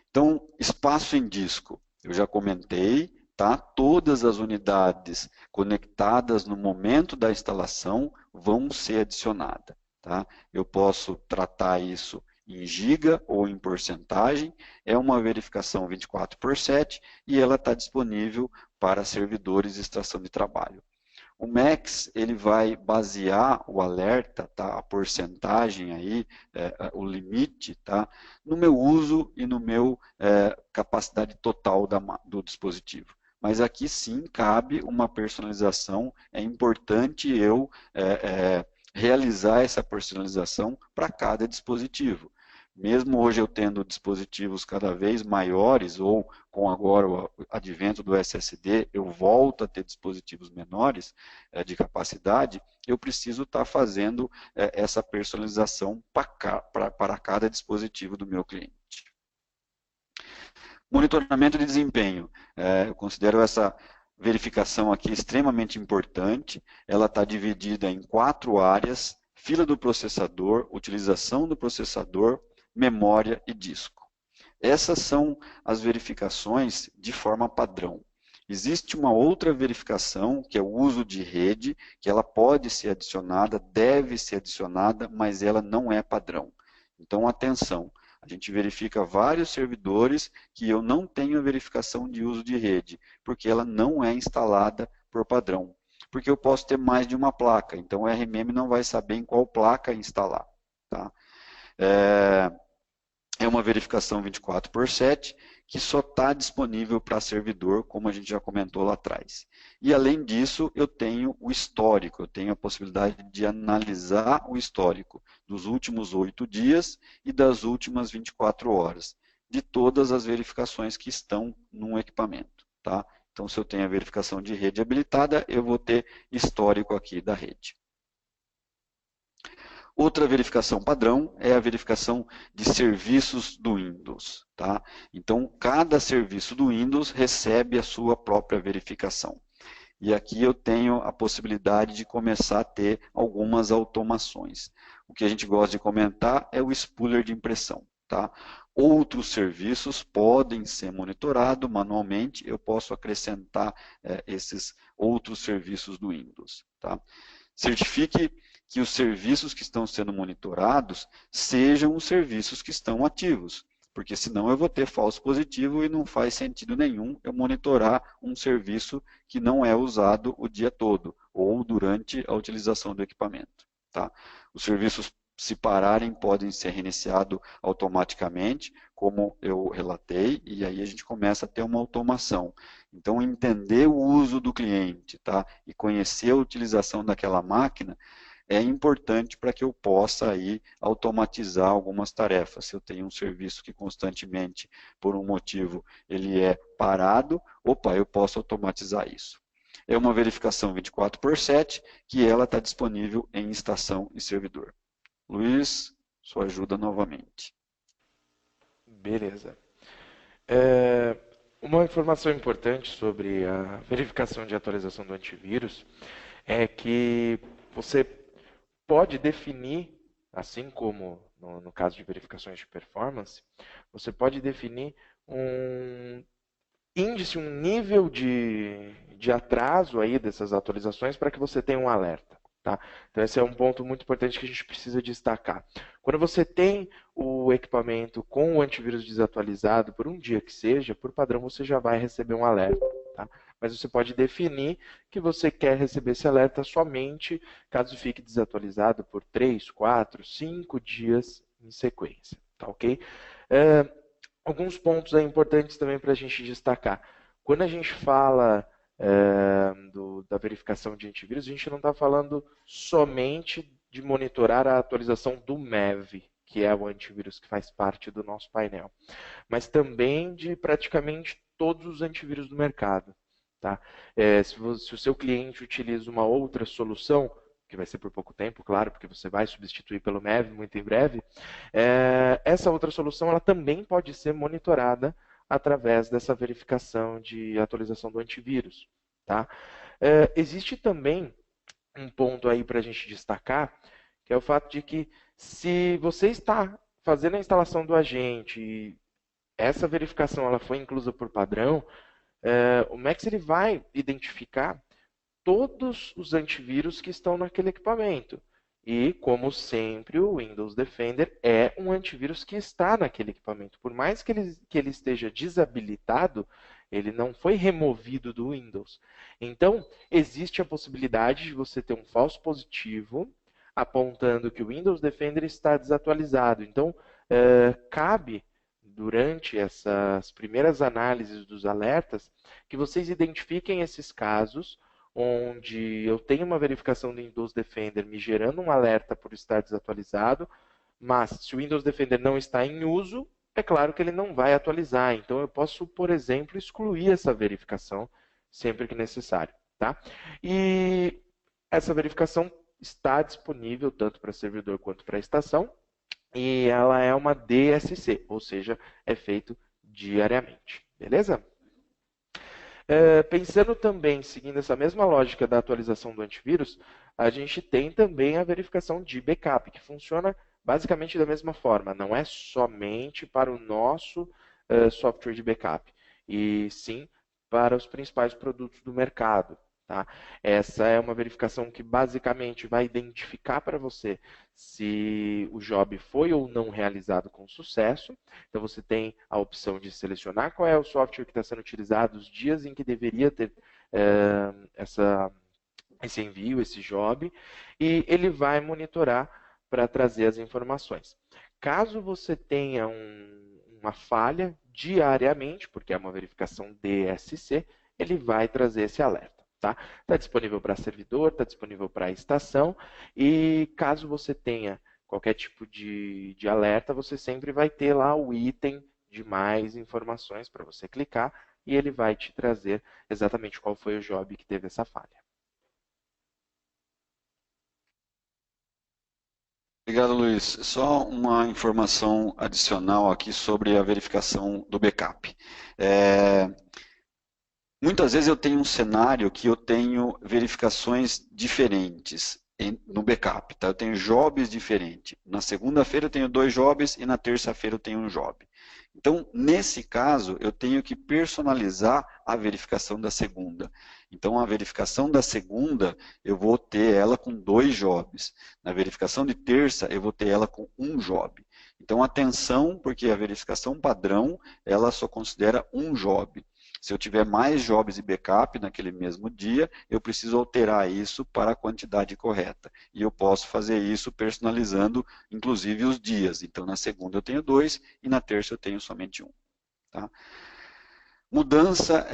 Então, espaço em disco, eu já comentei, tá? Todas as unidades conectadas no momento da instalação vão ser adicionadas. tá? Eu posso tratar isso em giga ou em porcentagem, é uma verificação 24/7 e ela está disponível para servidores de extração de trabalho. O Max, ele vai basear o alerta, tá? A porcentagem aí, o limite, tá? No meu uso e no meu capacidade total do dispositivo. Mas aqui sim cabe uma personalização, é importante eu realizar essa personalização para cada dispositivo. Mesmo hoje eu tendo dispositivos cada vez maiores, ou com agora o advento do SSD, eu volto a ter dispositivos menores de capacidade, eu preciso estar fazendo essa personalização para cada dispositivo do meu cliente. Monitoramento de desempenho. Eu considero essa verificação aqui extremamente importante. Ela está dividida em 4 áreas: fila do processador, utilização do processador, memória e disco. Essas são as verificações de forma padrão. Existe uma outra verificação, que é o uso de rede, que ela pode ser adicionada, deve ser adicionada, mas ela não é padrão. Então, atenção, a gente verifica vários servidores que eu não tenho a verificação de uso de rede, porque ela não é instalada por padrão. Porque eu posso ter mais de uma placa, então o RMM não vai saber em qual placa instalar. Tá? É uma verificação 24/7 que só está disponível para servidor, como a gente já comentou lá atrás. E além disso, eu tenho o histórico, eu tenho a possibilidade de analisar o histórico dos últimos 8 dias e das últimas 24 horas, de todas as verificações que estão num equipamento. Tá? Então, se eu tenho a verificação de rede habilitada, eu vou ter histórico aqui da rede. Outra verificação padrão é a verificação de serviços do Windows. Tá? Então, cada serviço do Windows recebe a sua própria verificação. E aqui eu tenho a possibilidade de começar a ter algumas automações. O que a gente gosta de comentar é o spooler de impressão. Tá? Outros serviços podem ser monitorados manualmente, eu posso acrescentar esses outros serviços do Windows. Tá? Certifique que os serviços que estão sendo monitorados sejam os serviços que estão ativos, porque senão eu vou ter falso positivo e não faz sentido nenhum eu monitorar um serviço que não é usado o dia todo ou durante a utilização do equipamento. Tá? Os serviços, se pararem, podem ser reiniciados automaticamente, como eu relatei, e aí a gente começa a ter uma automação. Então, entender o uso do cliente, tá? E conhecer a utilização daquela máquina é importante para que eu possa aí automatizar algumas tarefas. Se eu tenho um serviço que constantemente, por um motivo, ele é parado, eu posso automatizar isso. É uma verificação 24/7, que ela está disponível em estação e servidor. Luiz, sua ajuda novamente. Beleza. Uma informação importante sobre a verificação de atualização do antivírus é que você pode definir, assim como no caso de verificações de performance, você pode definir um índice, um nível de atraso aí dessas atualizações para que você tenha um alerta. Tá? Então esse é um ponto muito importante que a gente precisa destacar. Quando você tem o equipamento com o antivírus desatualizado, por um dia que seja, por padrão você já vai receber um alerta. Tá? Mas você pode definir que você quer receber esse alerta somente caso fique desatualizado por 3, 4, 5 dias em sequência. Tá, ok? Alguns pontos importantes também para a gente destacar. Quando a gente fala da verificação de antivírus, a gente não está falando somente de monitorar a atualização do MEV, que é o antivírus que faz parte do nosso painel, mas também de praticamente todos os antivírus do mercado. Tá? Se o seu cliente utiliza uma outra solução, que vai ser por pouco tempo, claro, porque você vai substituir pelo MEV muito em breve, essa outra solução ela também pode ser monitorada através dessa verificação de atualização do antivírus. Tá? Existe também um ponto aí para a gente destacar, que é o fato de que se você está fazendo a instalação do agente e essa verificação ela foi inclusa por padrão, o Max ele vai identificar todos os antivírus que estão naquele equipamento. E, como sempre, o Windows Defender é um antivírus que está naquele equipamento. Por mais que ele esteja desabilitado, ele não foi removido do Windows. Então, existe a possibilidade de você ter um falso positivo apontando que o Windows Defender está desatualizado. Então, cabe, durante essas primeiras análises dos alertas, que vocês identifiquem esses casos onde eu tenho uma verificação do Windows Defender me gerando um alerta por estar desatualizado, mas se o Windows Defender não está em uso, é claro que ele não vai atualizar. Então eu posso, por exemplo, excluir essa verificação sempre que necessário. Tá? E essa verificação está disponível tanto para servidor quanto para estação, e ela é uma DSC, ou seja, é feito diariamente. Beleza? Pensando também, seguindo essa mesma lógica da atualização do antivírus, a gente tem também a verificação de backup, que funciona basicamente da mesma forma. Não é somente para o nosso software de backup, e sim para os principais produtos do mercado. Tá? Essa é uma verificação que basicamente vai identificar para você se o job foi ou não realizado com sucesso. Então você tem a opção de selecionar qual é o software que está sendo utilizado, os dias em que deveria ter esse envio, esse job, e ele vai monitorar para trazer as informações. Caso você tenha uma falha diariamente, porque é uma verificação DSC, ele vai trazer esse alerta. Está disponível para servidor, está disponível para estação, e caso você tenha qualquer tipo de alerta, você sempre vai ter lá o item de mais informações para você clicar, e ele vai te trazer exatamente qual foi o job que teve essa falha. Obrigado, Luiz. Só uma informação adicional aqui sobre a verificação do backup. Muitas vezes eu tenho um cenário que eu tenho verificações diferentes no backup. Tá? Eu tenho jobs diferentes. Na segunda-feira eu tenho 2 jobs e na terça-feira eu tenho um job. Então, nesse caso, eu tenho que personalizar a verificação da segunda. Então, a verificação da segunda, eu vou ter ela com 2 jobs. Na verificação de terça, eu vou ter ela com 1 job. Então, atenção, porque a verificação padrão, ela só considera 1 job. Se eu tiver mais jobs de backup naquele mesmo dia, eu preciso alterar isso para a quantidade correta. E eu posso fazer isso personalizando, inclusive, os dias. Então, na segunda eu tenho 2 e na terça eu tenho somente 1. Tá? Mudança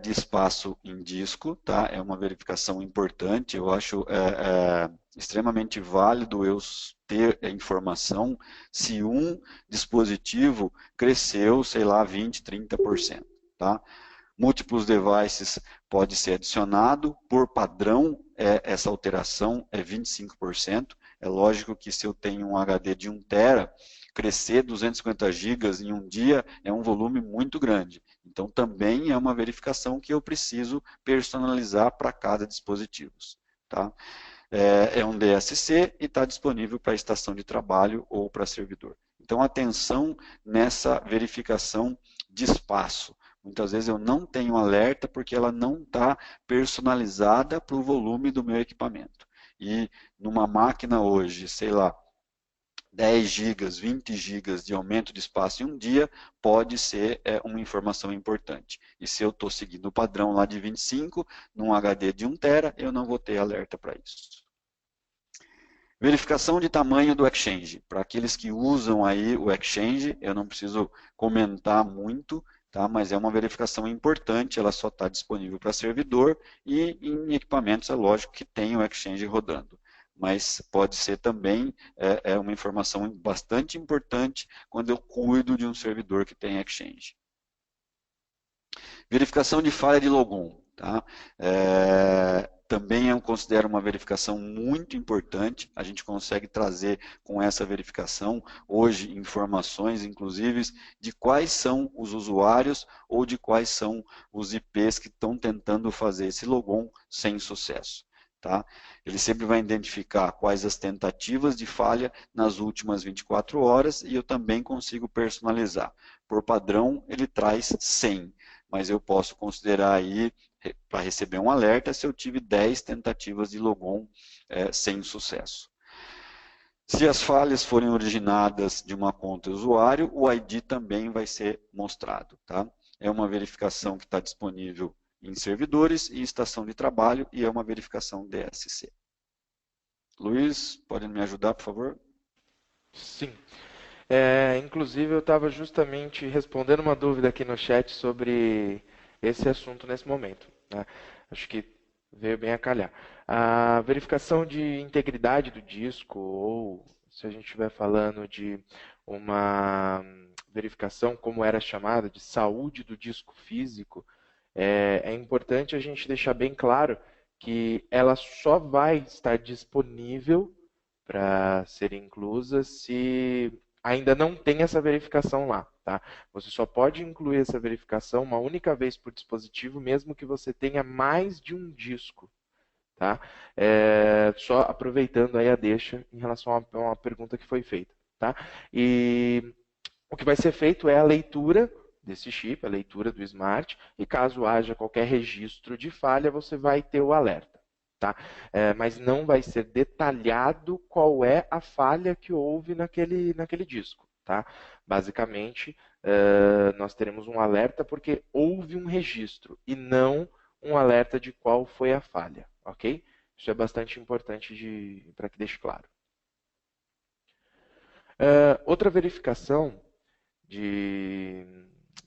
de espaço em disco, tá? É uma verificação importante. Eu acho extremamente válido eu ter a informação se um dispositivo cresceu, sei lá, 20%, 30%. Tá? Múltiplos devices pode ser adicionado, por padrão essa alteração é 25%. É lógico que se eu tenho um HD de 1 TB, crescer 250 GB em um dia é um volume muito grande. Então também é uma verificação que eu preciso personalizar para cada dispositivo. Tá? É um DSC e está disponível para estação de trabalho ou para servidor. Então atenção nessa verificação de espaço. Muitas vezes eu não tenho alerta porque ela não está personalizada para o volume do meu equipamento. E numa máquina hoje, sei lá, 10 GB, 20 GB de aumento de espaço em um dia, pode ser uma informação importante. E se eu estou seguindo o padrão lá de 25, num HD de 1 TB, eu não vou ter alerta para isso. Verificação de tamanho do Exchange. Para aqueles que usam aí o Exchange, eu não preciso comentar muito, tá? Mas é uma verificação importante, ela só está disponível para servidor e em equipamentos é lógico que tem o Exchange rodando. Mas pode ser também uma informação bastante importante quando eu cuido de um servidor que tem Exchange. Verificação de falha de logon. Tá? Também eu considero uma verificação muito importante. A gente consegue trazer com essa verificação hoje informações, inclusive, de quais são os usuários ou de quais são os IPs que estão tentando fazer esse logon sem sucesso. Tá? Ele sempre vai identificar quais as tentativas de falha nas últimas 24 horas e eu também consigo personalizar. Por padrão, ele traz 100, mas eu posso considerar aí para receber um alerta se eu tive 10 tentativas de logon sem sucesso. Se as falhas forem originadas de uma conta usuário, o ID também vai ser mostrado. Tá? É uma verificação que está disponível em servidores e estação de trabalho e é uma verificação DSC. Luiz, pode me ajudar, por favor? Sim. Inclusive, eu estava justamente respondendo uma dúvida aqui no chat sobre esse assunto nesse momento, né? Acho que veio bem a calhar. A verificação de integridade do disco, ou se a gente estiver falando de uma verificação, como era chamada, de saúde do disco físico, é importante a gente deixar bem claro que ela só vai estar disponível para ser inclusa se ainda não tem essa verificação lá. Tá? Você só pode incluir essa verificação uma única vez por dispositivo, mesmo que você tenha mais de um disco. Tá? Só aproveitando aí a deixa em relação a uma pergunta que foi feita. Tá? E o que vai ser feito é a leitura desse chip, a leitura do smart, e caso haja qualquer registro de falha, você vai ter o alerta. Tá? Mas não vai ser detalhado qual é a falha que houve naquele disco. Tá? Basicamente, nós teremos um alerta porque houve um registro e não um alerta de qual foi a falha. Ok? Isso é bastante importante para que deixe claro. Outra verificação de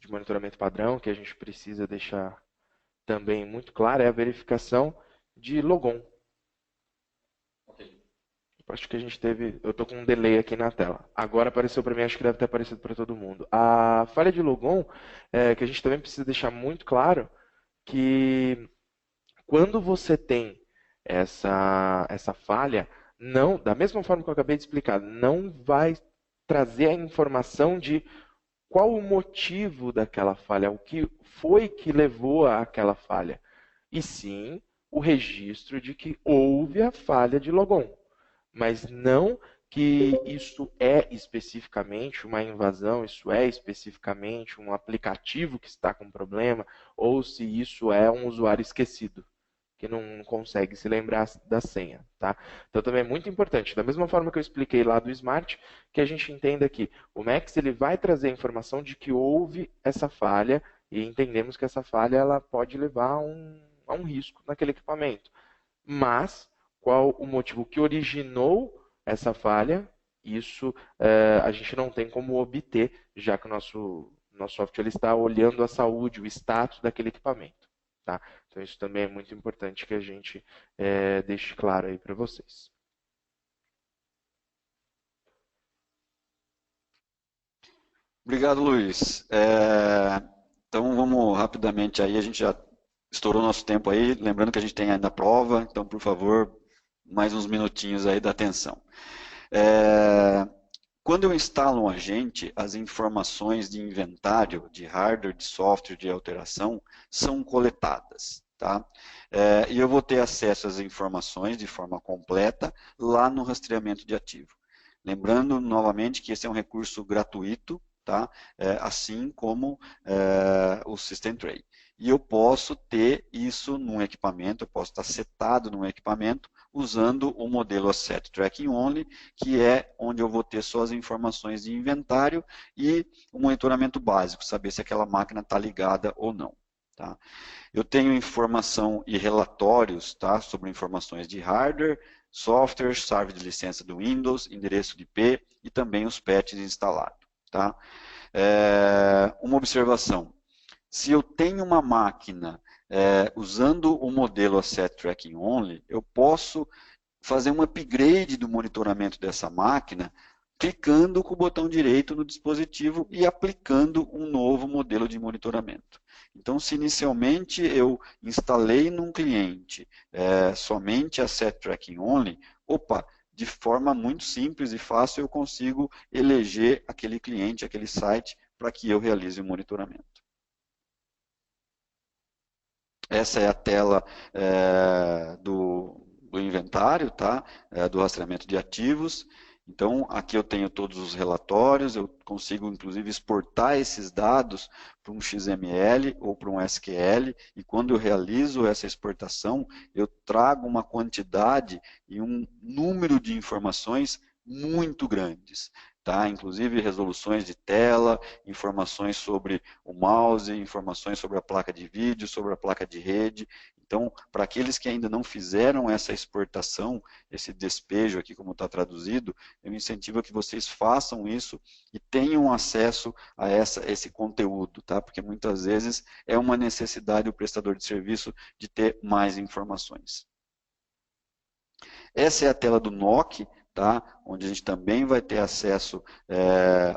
monitoramento padrão que a gente precisa deixar também muito claro é a verificação de logon. Acho que a gente teve. Eu estou com um delay aqui na tela. Agora apareceu para mim, acho que deve ter aparecido para todo mundo. A falha de logon, que a gente também precisa deixar muito claro que quando você tem essa falha, não, da mesma forma que eu acabei de explicar, não vai trazer a informação de qual o motivo daquela falha, o que foi que levou àquela falha, e sim o registro de que houve a falha de logon, mas não que isso é especificamente uma invasão, isso é especificamente um aplicativo que está com problema, ou se isso é um usuário esquecido, que não consegue se lembrar da senha. Tá? Então também é muito importante, da mesma forma que eu expliquei lá do Smart, que a gente entenda que o Max ele vai trazer a informação de que houve essa falha e entendemos que essa falha ela pode levar a um risco naquele equipamento. Mas qual o motivo que originou essa falha, isso a gente não tem como obter, já que o nosso software ele está olhando a saúde, o status daquele equipamento. Tá? Então isso também é muito importante que a gente deixe claro aí para vocês. Obrigado, Luiz. Então vamos rapidamente aí, a gente já estourou nosso tempo aí, lembrando que a gente tem ainda a prova, então por favor, mais uns minutinhos aí da atenção. Quando eu instalo um agente, as informações de inventário, de hardware, de software, de alteração, são coletadas. Tá? E eu vou ter acesso às informações de forma completa lá no rastreamento de ativo. Lembrando, novamente, que esse é um recurso gratuito, tá? Assim como o System Tray. E eu posso ter isso num equipamento, eu posso estar setado num equipamento, usando o modelo Asset Tracking Only, que é onde eu vou ter só as informações de inventário e o monitoramento básico, saber se aquela máquina está ligada ou não. Tá? Eu tenho informação e relatórios, tá, sobre informações de hardware, software, chave de licença do Windows, endereço de IP e também os patches instalados. Tá? Uma observação. Se eu tenho uma máquina usando o modelo Asset Tracking Only, eu posso fazer um upgrade do monitoramento dessa máquina clicando com o botão direito no dispositivo e aplicando um novo modelo de monitoramento. Então, se inicialmente eu instalei num cliente somente Asset Tracking Only, de forma muito simples e fácil eu consigo eleger aquele cliente, aquele site, para que eu realize o monitoramento. Essa é a tela do inventário, tá? Do rastreamento de ativos. Então, aqui eu tenho todos os relatórios, eu consigo, inclusive, exportar esses dados para um XML ou para um SQL, e quando eu realizo essa exportação, eu trago uma quantidade e um número de informações muito grandes, tá? Inclusive resoluções de tela, informações sobre o mouse, informações sobre a placa de vídeo, sobre a placa de rede. Então, para aqueles que ainda não fizeram essa exportação, esse despejo aqui, como está traduzido, eu incentivo a que vocês façam isso e tenham acesso a esse conteúdo, tá? Porque muitas vezes é uma necessidade do prestador de serviço de ter mais informações. Essa é a tela do NOC, tá? Onde a gente também vai ter acesso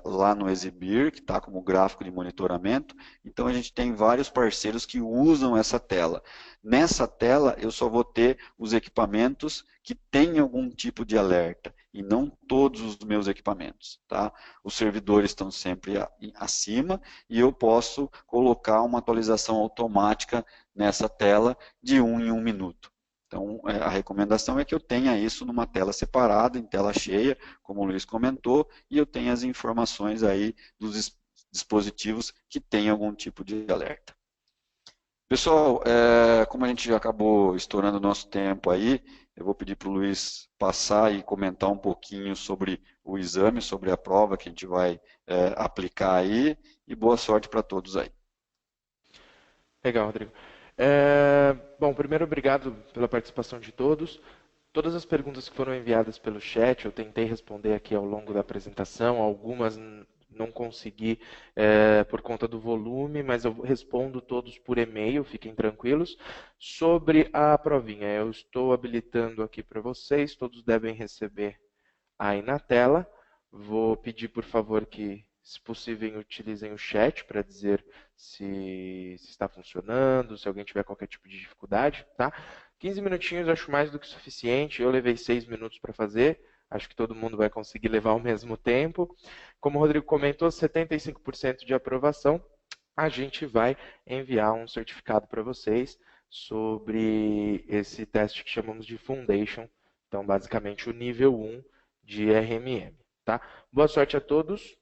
lá no Exibir, que está como gráfico de monitoramento. Então a gente tem vários parceiros que usam essa tela. Nessa tela eu só vou ter os equipamentos que têm algum tipo de alerta, e não todos os meus equipamentos, tá? Os servidores estão sempre acima, e eu posso colocar uma atualização automática nessa tela de 1 em 1 minuto. Então, a recomendação é que eu tenha isso numa tela separada, em tela cheia, como o Luiz comentou, e eu tenha as informações aí dos dispositivos que têm algum tipo de alerta. Pessoal, como a gente já acabou estourando o nosso tempo aí, eu vou pedir para o Luiz passar e comentar um pouquinho sobre o exame, sobre a prova que a gente vai aplicar aí, e boa sorte para todos aí. Legal, Rodrigo. Bom, primeiro, obrigado pela participação de todos. Todas as perguntas que foram enviadas pelo chat, eu tentei responder aqui ao longo da apresentação. Algumas não consegui por conta do volume, mas eu respondo todos por e-mail, fiquem tranquilos. Sobre a provinha, eu estou habilitando aqui para vocês, todos devem receber aí na tela. Vou pedir, por favor, que, se possível, utilizem o chat para dizer se está funcionando, se alguém tiver qualquer tipo de dificuldade, tá? 15 minutinhos acho mais do que suficiente, eu levei 6 minutos para fazer, acho que todo mundo vai conseguir levar ao mesmo tempo. Como o Rodrigo comentou, 75% de aprovação, a gente vai enviar um certificado para vocês sobre esse teste que chamamos de Foundation, então basicamente o nível 1 de RMM, tá? Boa sorte a todos.